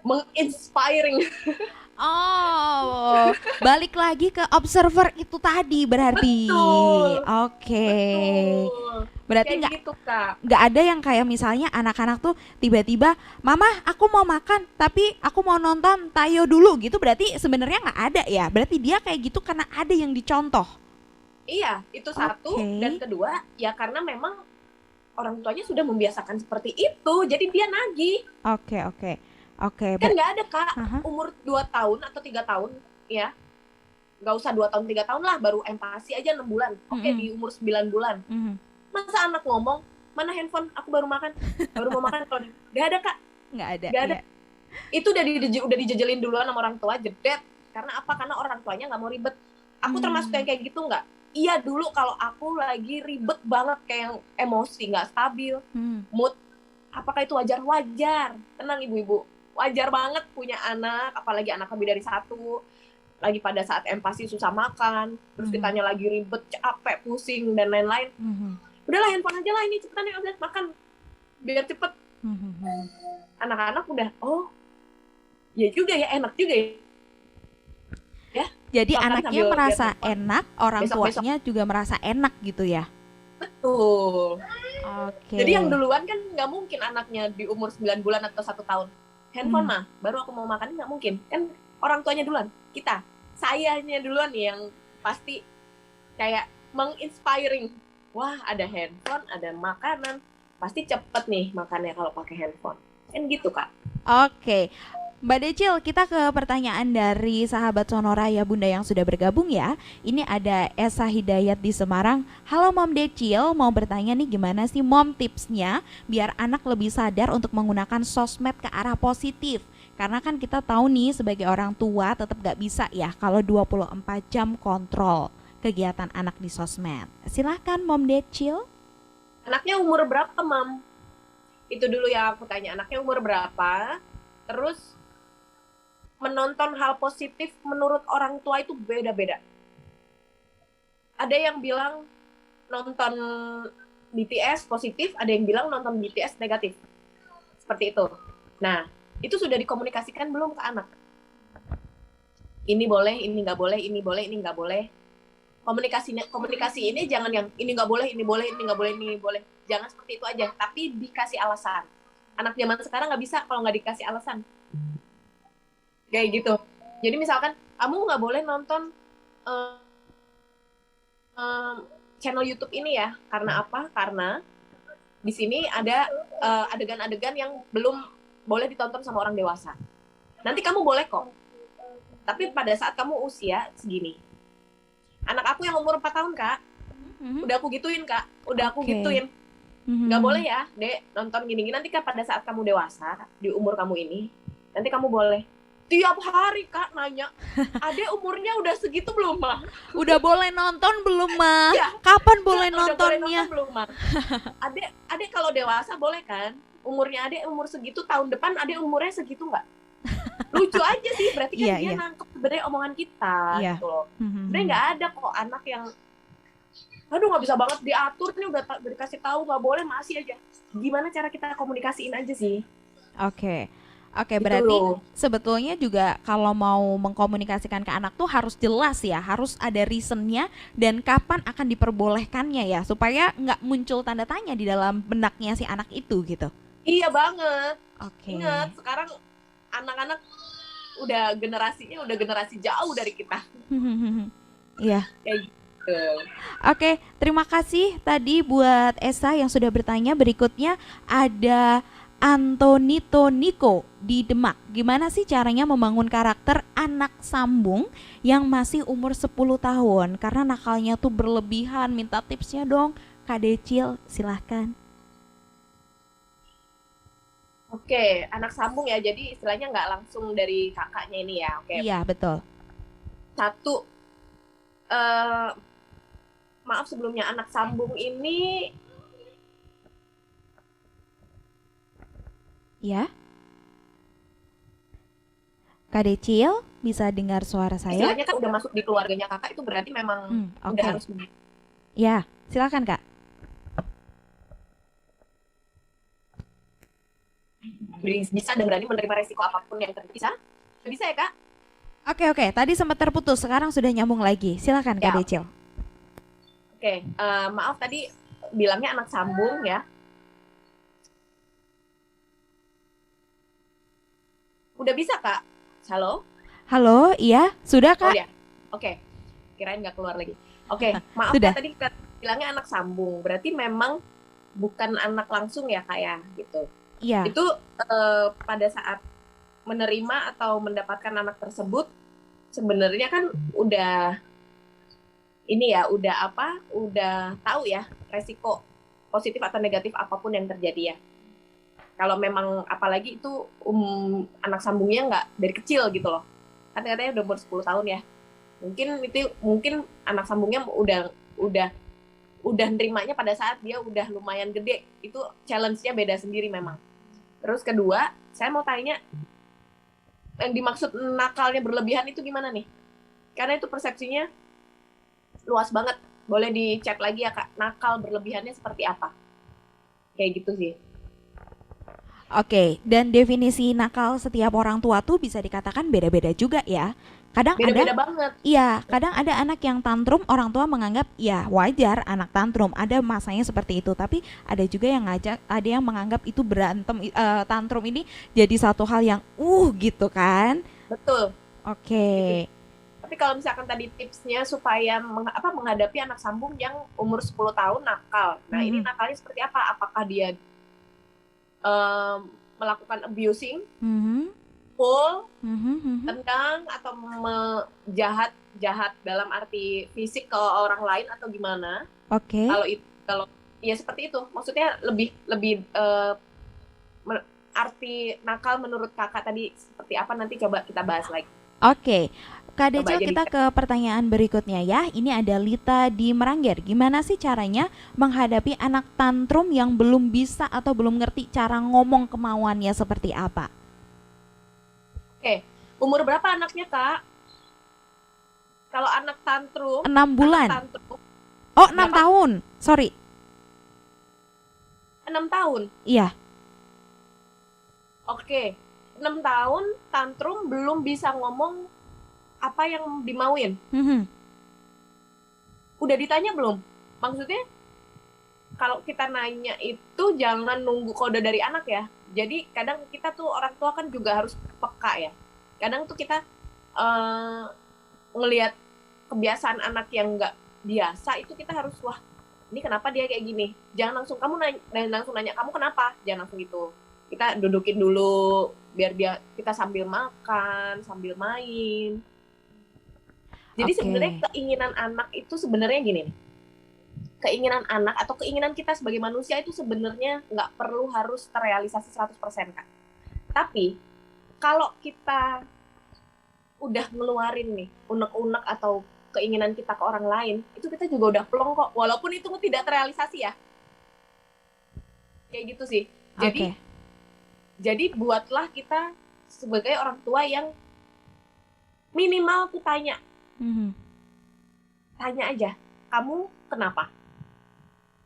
menginspiring. Oh, balik lagi ke observer itu tadi berarti. Betul. Oke. Betul. Berarti nggak ada yang kayak misalnya anak-anak tuh tiba-tiba, mama aku mau makan tapi aku mau nonton Tayo dulu gitu. Berarti sebenarnya nggak ada ya. Berarti dia kayak gitu karena ada yang dicontoh. Iya, itu satu. Dan kedua ya karena memang orang tuanya sudah membiasakan seperti itu, jadi dia nagih. Oke. Kan nggak ada Kak, umur 2 tahun atau 3 tahun ya, nggak usah 2 tahun 3 tahun lah, baru empati aja 6 bulan. Oke, di umur 9 bulan. Masa anak ngomong, mana handphone, aku baru mau makan. Kalau nggak ada Kak. Nggak ada. Iya. Itu udah dijejelin duluan sama orang tua, jedet. Karena apa? Karena orang tuanya nggak mau ribet. Aku termasuk kayak gitu nggak? Iya, dulu kalau aku lagi ribet banget kayak emosi nggak stabil, mood, apakah itu wajar? Tenang ibu-ibu, wajar banget punya anak, apalagi anak lebih dari 1, lagi pada saat empati susah makan, terus ditanya lagi ribet, capek, pusing dan lain-lain. Udahlah handphone aja lah ini, cepetan ya, udah makan biar cepet. Anak-anak udah, oh ya juga ya, enak juga ya. Jadi anaknya merasa enak, orang tuanya juga merasa enak gitu ya. Betul. Oke. Jadi yang duluan kan nggak mungkin anaknya di umur 9 bulan atau 1 tahun. Handphone mah, baru aku mau makan nggak mungkin. Kan orang tuanya duluan, kita. Sayanya duluan nih yang pasti kayak menginspiring. Wah, ada handphone, ada makanan. Pasti cepet nih makannya kalau pakai handphone. Kan gitu, Kak. Oke, Mbak Decil, kita ke pertanyaan dari sahabat Sonora ya Bunda yang sudah bergabung ya. Ini ada Esa Hidayat di Semarang. Halo Mom Decil, mau bertanya nih gimana sih Mom tipsnya biar anak lebih sadar untuk menggunakan sosmed ke arah positif. Karena kan kita tahu nih sebagai orang tua tetap gak bisa ya kalau 24 jam kontrol kegiatan anak di sosmed. Silahkan Mom Decil. Anaknya umur berapa, Mam? Itu dulu yang aku tanya, anaknya umur berapa? Terus menonton hal positif menurut orang tua itu beda-beda. Ada yang bilang nonton BTS positif, ada yang bilang nonton BTS negatif. Seperti itu. Nah, itu sudah dikomunikasikan belum ke anak? Ini boleh, ini nggak boleh, ini boleh, ini nggak boleh. Komunikasi ini jangan yang ini nggak boleh, ini boleh, ini nggak boleh, ini boleh. Jangan seperti itu aja, tapi dikasih alasan. Anak zaman sekarang nggak bisa kalau nggak dikasih alasan. Kayak gitu. Jadi misalkan kamu nggak boleh nonton channel YouTube ini ya. Karena apa? Karena di sini ada adegan-adegan yang belum boleh ditonton sama orang dewasa. Nanti kamu boleh kok. Tapi pada saat kamu usia segini. Anak aku yang umur 4 tahun, Kak. Udah aku gituin, Kak. Udah aku gituin. Nggak boleh ya, Dek, nonton gini-gini. Nanti kan pada saat kamu dewasa, di umur kamu ini, nanti kamu boleh. Tiap hari, Kak, nanya, Adek umurnya udah segitu belum, Ma? Udah boleh nonton belum, Ma? Ya, Kapan boleh udah boleh nontonnya? nonton belum, Ma? Adek kalau dewasa boleh kan? Umurnya Adek umur segitu, tahun depan Adek umurnya segitu nggak? Lucu aja sih, berarti kan dia nangkep sebenarnya omongan kita, gitu loh. Sebenarnya nggak ada kok anak yang aduh nggak bisa banget diatur nih, udah dikasih tahu nggak boleh masih aja. Gimana cara kita komunikasiin aja sih? Oke, Gitu berarti loh. sebetulnya juga kalau mau mengkomunikasikan ke anak tuh harus jelas ya, harus ada reasonnya dan kapan akan diperbolehkannya ya, supaya nggak muncul tanda tanya di dalam benaknya si anak itu gitu. Iya banget. Oke. Ingat, sekarang anak-anak udah generasi jauh dari kita. Iya. Kayak gitu. Oke, terima kasih tadi buat Esa yang sudah bertanya. Berikutnya ada Antonito Niko di Demak. Gimana sih caranya membangun karakter anak sambung yang masih umur 10 tahun? Karena nakalnya tuh berlebihan. Minta tipsnya dong, Kak Decil, silahkan. Oke, anak sambung ya. Jadi istilahnya nggak langsung dari kakaknya ini ya. Oke. Iya, betul. Satu, maaf sebelumnya, anak sambung ini Ya. Kak Decil, bisa dengar suara saya? istilahnya kan udah masuk di keluarganya kakak, itu berarti memang udah Oke. harus Ya, silakan Kak. bisa dan berani menerima resiko apapun yang terjadi. Bisa ya, Kak? Oke, tadi sempat terputus, sekarang sudah nyambung lagi. Silakan Kak Ya. Decil. Oke, maaf tadi bilangnya anak sambung ya. Udah bisa, Kak? Halo? Halo, iya, sudah Oh Kak? ya. Oke. Kirain nggak keluar lagi. Oke, maaf Sudah. Kak, tadi bilangnya anak sambung. Berarti memang bukan anak langsung ya, Kak ya, gitu. Iya. Itu pada saat menerima atau mendapatkan anak tersebut sebenarnya kan udah ini ya, udah tahu ya resiko positif atau negatif apapun yang terjadi ya. Kalau memang apalagi itu anak sambungnya nggak dari kecil gitu loh. Kan katanya udah umur 10 tahun ya. Mungkin anak sambungnya udah nerimanya pada saat dia udah lumayan gede. Itu challenge-nya beda sendiri memang. Terus kedua, saya mau tanya yang dimaksud nakalnya berlebihan itu gimana nih? Karena itu persepsinya luas banget. Boleh dicek lagi ya, Kak, nakal berlebihannya seperti apa? Kayak gitu sih. Oke, dan definisi nakal setiap orang tua tuh bisa dikatakan beda-beda juga ya. Kadang Beda-beda ada, banget. iya, kadang ada anak yang tantrum, orang tua menganggap ya wajar anak tantrum, ada masanya seperti itu. Tapi ada juga yang ada yang menganggap itu berantem, tantrum ini jadi satu hal yang gitu kan. Betul. Gitu. Oke. Tapi kalau misalkan tadi tipsnya supaya menghadapi anak sambung yang umur 10 tahun nakal. Nah, ini Mhm. nakalnya seperti apa? Apakah dia melakukan abusing, Mhm. pull, Mhm. Mhm. tendang, atau jahat dalam arti fisik ke orang lain atau gimana? Oke. Kalau ya seperti itu. Maksudnya lebih arti nakal menurut kakak tadi seperti apa, nanti coba kita bahas lagi. Oke. Kak Coba Decil, aja kita ke pertanyaan berikutnya ya. Ini ada Lita di Merangger. Gimana sih caranya menghadapi anak tantrum yang belum bisa atau belum ngerti cara ngomong kemauannya seperti apa? Oke, umur berapa anaknya kak? Kalau anak tantrum, 6 bulan. Oh, 6 tahun. Sorry. 6 tahun. Iya. Oke, 6 tahun tantrum belum bisa ngomong apa yang dimauin. Udah ditanya belum? Maksudnya kalau kita nanya itu jangan nunggu kode dari anak ya. Jadi kadang kita tuh orang tua kan juga harus peka ya. Kadang tuh kita ngelihat kebiasaan anak yang nggak biasa itu, kita harus wah ini kenapa dia kayak gini. Jangan langsung nanya kamu kenapa. Jangan langsung gitu. Kita dudukin dulu biar kita sambil makan, sambil main. Jadi sebenarnya keinginan anak itu sebenarnya gini nih. Keinginan anak atau keinginan kita sebagai manusia itu sebenarnya nggak perlu harus terrealisasi 100% kan. Tapi kalau kita udah ngeluarin nih unek-unek atau keinginan kita ke orang lain, itu kita juga udah plong kok. Walaupun itu tidak terrealisasi ya. Kayak gitu sih. Jadi buatlah kita sebagai orang tua yang minimal tuh tanya. Tanya aja, kamu kenapa?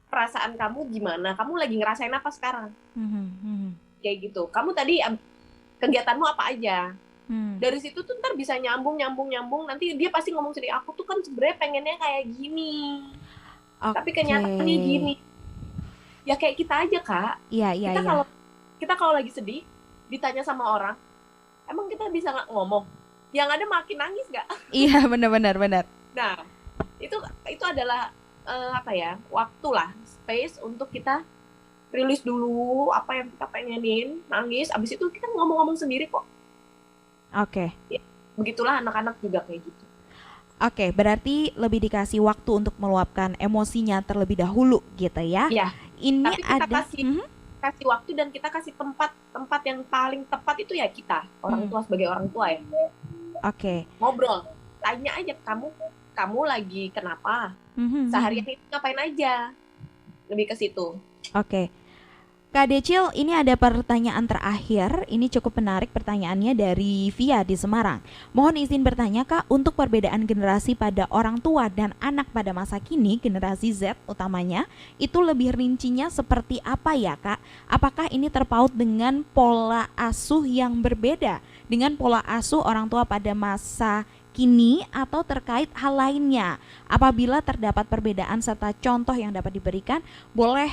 Perasaan kamu gimana? Kamu lagi ngerasain apa sekarang? Kayak gitu. Kamu tadi kegiatanmu apa aja? Dari situ tuh ntar bisa nyambung. Nanti dia pasti ngomong sendiri, aku tuh kan sebenarnya pengennya kayak gini. Tapi kenyataannya gini. Ya kayak kita aja kak. Iya. Kita kalau lagi sedih, ditanya sama orang, emang kita bisa nggak ngomong? Yang ada makin nangis nggak? Iya benar. Nah, itu adalah waktu lah, space untuk kita rilis dulu apa yang kita pengenin, nangis, abis itu kita ngomong-ngomong sendiri kok. Oke. Ya, begitulah anak-anak juga kayak gitu. Oke, berarti lebih dikasih waktu untuk meluapkan emosinya terlebih dahulu gitu ya. Iya. Ini tapi kita ada kasih waktu dan kita kasih tempat yang paling tepat itu ya kita, orang tua sebagai orang tua ya. Oke. Ngobrol, tanya aja kamu lagi kenapa? Seharian ini ngapain aja? Lebih ke situ. Oke. Kak Decil, ini ada pertanyaan terakhir. Ini cukup menarik pertanyaannya dari Via di Semarang. Mohon izin bertanya Kak, untuk perbedaan generasi pada orang tua dan anak pada masa kini, generasi Z utamanya, itu lebih rincinya seperti apa ya Kak? Apakah ini terpaut dengan pola asuh yang berbeda dengan pola asuh orang tua pada masa kini atau terkait hal lainnya? Apabila terdapat perbedaan serta contoh yang dapat diberikan, boleh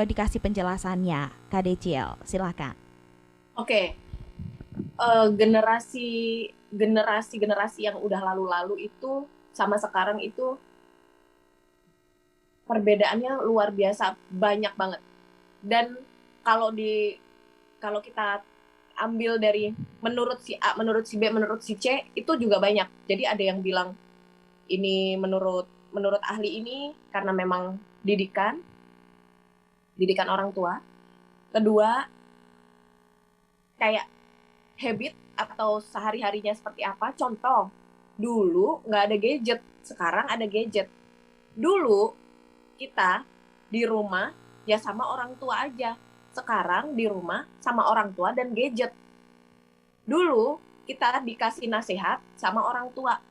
dikasih penjelasannya, Kak Decil, silakan. Oke. Generasi yang udah lalu itu sama sekarang itu perbedaannya luar biasa, banyak banget. Dan kalau kita ambil dari menurut si A, menurut si B, menurut si C, itu juga banyak. Jadi ada yang bilang ini menurut ahli ini karena memang didikan orang tua. Kedua, kayak habit atau sehari-harinya seperti apa. Contoh, dulu nggak ada gadget, sekarang ada gadget. Dulu kita di rumah ya sama orang tua aja. Sekarang di rumah sama orang tua dan gadget. Dulu kita dikasih nasihat sama orang tua.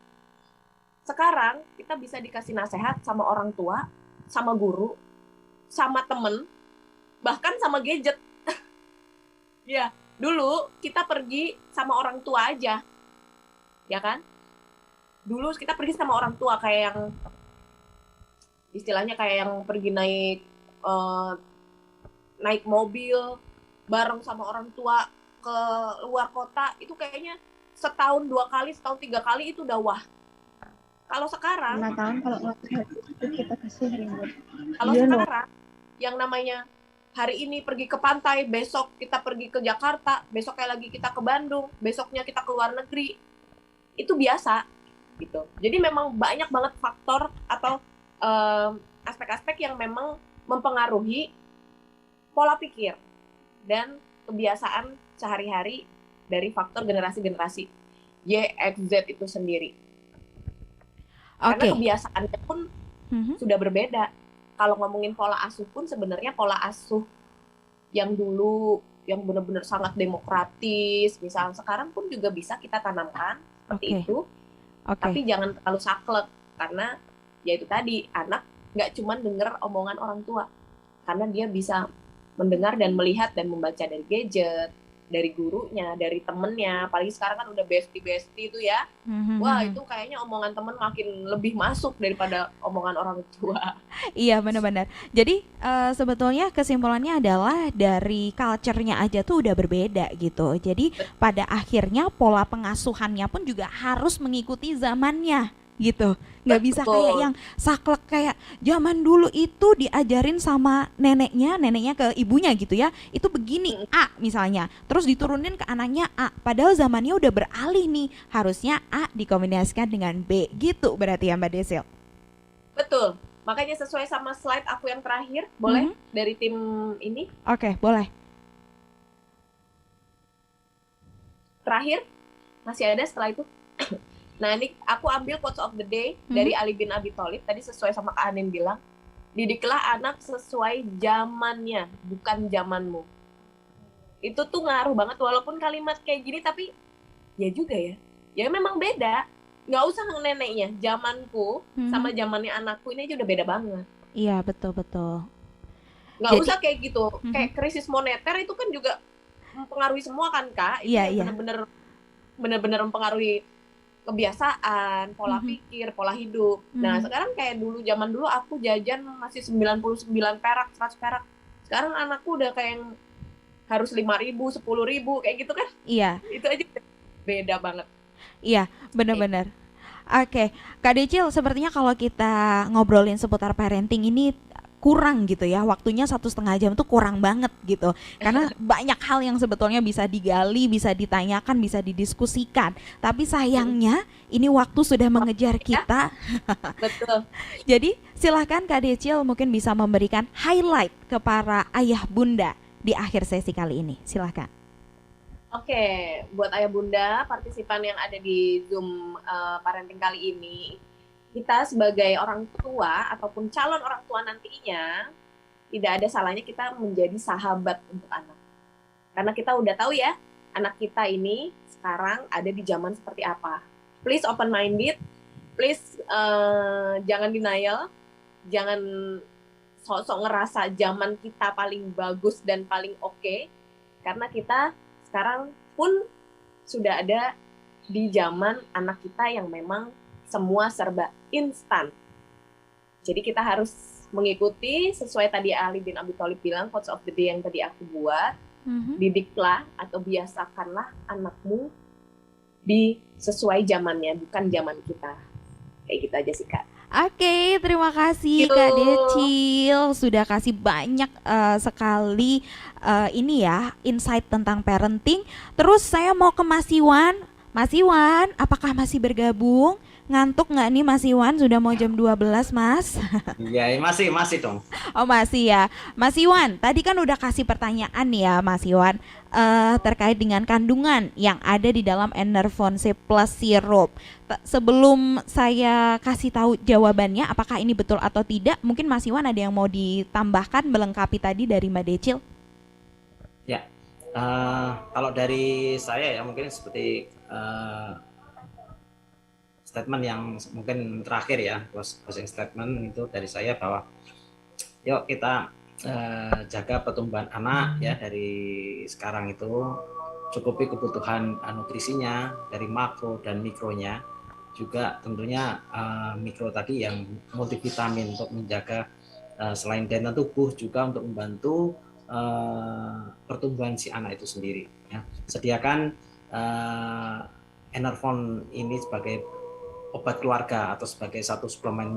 Sekarang kita bisa dikasih nasihat sama orang tua, sama guru, sama temen, bahkan sama gadget. Ya, dulu kita pergi sama orang tua aja. Ya kan? dulu kita pergi sama orang tua kayak yang istilahnya kayak yang pergi naik mobil bareng sama orang tua ke luar kota, itu kayaknya setahun 2 kali, setahun 3 kali itu udah wah. Kalau sekarang 5 tahun kalau nggak salah itu kita kasih ribut. Kalau Iya loh. sekarang yang namanya hari ini pergi ke pantai, besok kita pergi ke Jakarta, besoknya lagi kita ke Bandung, besoknya kita ke luar negeri, itu biasa gitu. Jadi memang banyak banget faktor atau aspek-aspek yang memang mempengaruhi pola pikir dan kebiasaan sehari-hari dari faktor generasi-generasi Y, X, Z itu sendiri. Karena Oke. kebiasaannya pun sudah berbeda. Kalau ngomongin pola asuh pun sebenarnya pola asuh yang dulu yang benar-benar sangat demokratis, misalnya sekarang pun juga bisa kita tanamkan seperti Oke. itu, Oke. tapi jangan terlalu saklek karena ya itu tadi anak nggak cuma dengar omongan orang tua, karena dia bisa mendengar dan melihat dan membaca dari gadget, dari gurunya, dari temennya. Apalagi sekarang kan udah bestie itu ya. Wah, itu kayaknya omongan temen makin lebih masuk daripada omongan orang tua. Iya, benar-benar. Jadi sebetulnya kesimpulannya adalah dari culture-nya aja tuh udah berbeda gitu. Jadi pada akhirnya pola pengasuhannya pun juga harus mengikuti zamannya gitu. Nggak bisa Betul. kayak yang saklek kayak zaman dulu itu diajarin sama neneknya ke ibunya gitu ya. Itu begini A misalnya. Terus diturunin ke anaknya A. Padahal zamannya udah beralih nih. Harusnya A dikombinasikan dengan B gitu berarti ya Mbak Desil. Betul. Makanya sesuai sama slide aku yang terakhir, boleh dari tim ini? Oke, boleh. Terakhir, masih ada setelah itu. Nah, ini aku ambil quotes of the day dari Ali bin Abi Thalib. Tadi sesuai sama Kak Anin bilang, didiklah anak sesuai zamannya, bukan zamanmu. Itu tuh ngaruh banget, walaupun kalimat kayak gini, tapi ya juga ya. Ya memang beda. Nggak usah neneknya, zamanku sama zamannya anakku ini aja udah beda banget. Iya, betul-betul. Nggak usah kayak gitu. Kayak krisis moneter itu kan juga mempengaruhi semua kan, Kak. Itu Iya. bener-bener mempengaruhi kebiasaan, pola pikir, pola hidup. Nah, sekarang kayak zaman dulu aku jajan masih 99 perak, 100 perak. Sekarang anakku udah kayak yang harus 5.000, 10.000 kayak gitu kan. Iya. Itu aja beda banget. Iya, benar-benar. Oke, Kak Decil, sepertinya kalau kita ngobrolin seputar parenting ini kurang gitu ya, waktunya 1,5 jam tuh kurang banget gitu, karena banyak hal yang sebetulnya bisa digali, bisa ditanyakan, bisa didiskusikan, tapi sayangnya ini waktu sudah mengejar kita. Betul. Jadi silahkan Kak Decil mungkin bisa memberikan highlight ke para ayah bunda di akhir sesi kali ini, silahkan. Oke, buat ayah bunda partisipan yang ada di Zoom parenting kali ini, kita sebagai orang tua ataupun calon orang tua nantinya, tidak ada salahnya kita menjadi sahabat untuk anak. Karena kita udah tahu ya, anak kita ini sekarang ada di zaman seperti apa. Please open minded, please jangan denial, jangan sok-sok ngerasa zaman kita paling bagus dan paling oke, karena kita sekarang pun sudah ada di zaman anak kita yang memang semua serba instan. Jadi kita harus mengikuti sesuai tadi Ali bin Abi Thalib bilang, quotes of the day yang tadi aku buat, didiklah atau biasakanlah anakmu di sesuai zamannya, bukan zaman kita. Kayak gitu aja sih, Kak. Oke, terima kasih Kak Decil sudah kasih banyak sekali ini ya insight tentang parenting. Terus saya mau ke Mas Iwan. Mas Iwan, apakah masih bergabung? Ngantuk nggak nih Mas Iwan? Sudah mau jam 12 Mas. Iya, masih dong. Oh masih ya. Mas Iwan, tadi kan udah kasih pertanyaan ya Mas Iwan terkait dengan kandungan yang ada di dalam Enervon C Plus Syrup. Sebelum saya kasih tahu jawabannya apakah ini betul atau tidak, mungkin Mas Iwan ada yang mau ditambahkan melengkapi tadi dari Mbak Decil? Ya, kalau dari saya ya mungkin seperti statement yang mungkin terakhir ya, closing statement itu dari saya bahwa yuk kita jaga pertumbuhan anak ya dari sekarang itu, cukupi kebutuhan nutrisinya dari makro dan mikronya, juga tentunya mikro tadi yang multivitamin untuk menjaga selain daya tubuh juga untuk membantu pertumbuhan si anak itu sendiri. Ya. Sediakan Enervon ini sebagai obat keluarga atau sebagai satu suplemen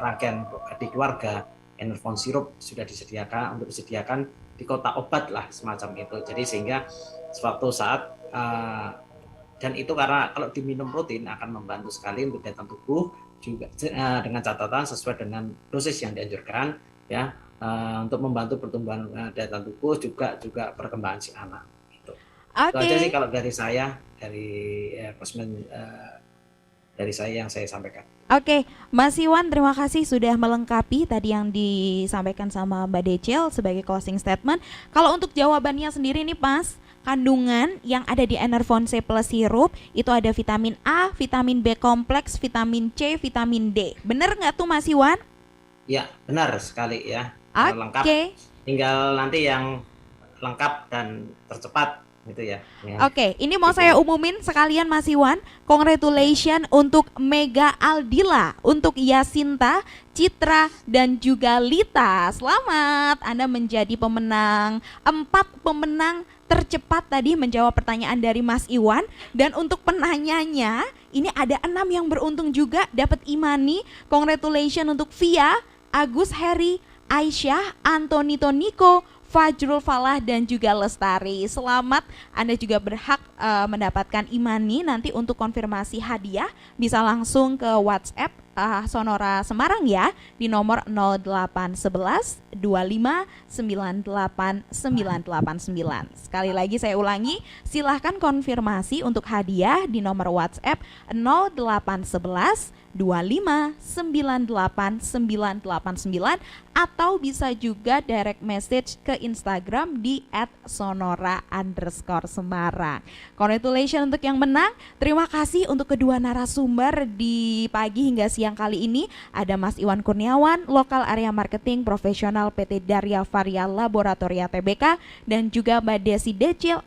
rangkaian di keluarga. Enervon sirup sudah disediakan di kotak obat lah semacam itu. Jadi sehingga suatu saat dan itu karena kalau diminum rutin akan membantu sekali untuk daya tubuh juga dengan catatan sesuai dengan dosis yang dianjurkan ya untuk membantu pertumbuhan daya tubuh juga perkembangan si anak. Gitu. Itu aja sih kalau dari saya dari saya yang saya sampaikan. Oke, Mas Iwan, terima kasih sudah melengkapi tadi yang disampaikan sama Mbak Decil sebagai closing statement. Kalau untuk jawabannya sendiri nih Mas, kandungan yang ada di Enervon C Plus Sirup itu ada vitamin A, vitamin B kompleks, vitamin C, vitamin D. Bener nggak tuh Mas Iwan? Ya, benar sekali ya. Lengkap. Tinggal nanti yang lengkap dan tercepat gitu ya. Oke, ini mau saya umumin sekalian Mas Iwan. Congratulations untuk Mega Aldila, untuk Yasinta, Citra, dan juga Lita. Selamat, Anda menjadi pemenang 4 pemenang tercepat tadi menjawab pertanyaan dari Mas Iwan. Dan untuk penanyanya, ini ada 6 yang beruntung juga dapat Imani. Congratulations untuk Via, Agus Heri, Aisyah, Antoni Toniko, Fajrul Falah, dan juga Lestari. Selamat, Anda juga berhak mendapatkan Imani. Nanti untuk konfirmasi hadiah bisa langsung ke WhatsApp Sonora Semarang ya, di nomor 0811 25 98 989. Sekali lagi saya ulangi, silahkan konfirmasi untuk hadiah di nomor WhatsApp 0811 25 98 989 atau bisa juga direct message ke Instagram di @sonora_Semarang. Congratulations untuk yang menang. Terima kasih untuk kedua narasumber di pagi hingga siang kali ini. Ada Mas Iwan Kurniawan, Lokal Area Marketing Profesional PT Darya Varia Laboratoria Tbk, dan juga Mbak Desi Decil,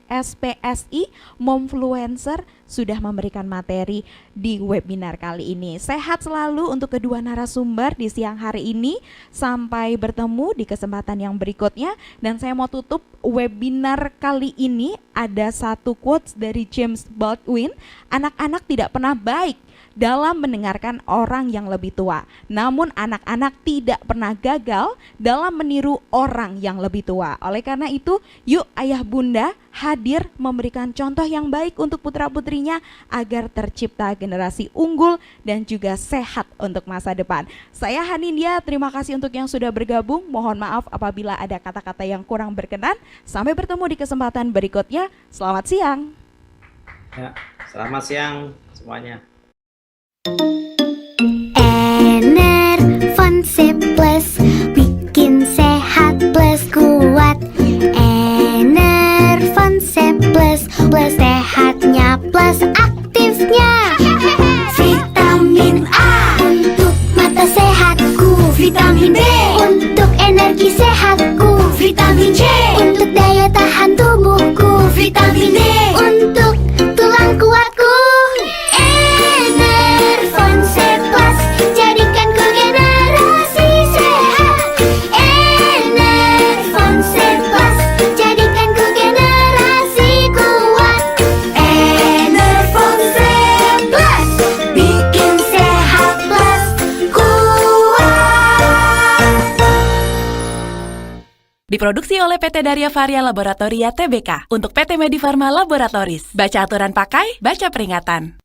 SPSI, Momfluencer, sudah memberikan materi di webinar kali ini. Sehat selalu untuk kedua narasumber di siang hari ini. Sampai bertemu di kesempatan yang berikutnya. Dan saya mau tutup webinar kali ini ada satu quotes dari James Baldwin. Anak-anak tidak pernah baik dalam mendengarkan orang yang lebih tua, namun anak-anak tidak pernah gagal dalam meniru orang yang lebih tua. Oleh karena itu, yuk ayah bunda hadir memberikan contoh yang baik untuk putra-putrinya agar tercipta generasi unggul dan juga sehat untuk masa depan. Saya Hanindya, terima kasih untuk yang sudah bergabung. Mohon maaf apabila ada kata-kata yang kurang berkenan. Sampai bertemu di kesempatan berikutnya. Selamat siang. Ya, selamat siang semuanya. Enervon C Plus bikin sehat plus kuat. Enervon C Plus, plus sehatnya plus aktifnya. Vitamin A untuk mata sehatku, vitamin B untuk energi sehatku, vitamin C untuk daya tahan tubuhku, vitamin D untuk tulang kuatku. Diproduksi oleh PT Darya Varia Laboratoria Tbk untuk PT Medifarma Laboratoris. Baca aturan pakai, baca peringatan.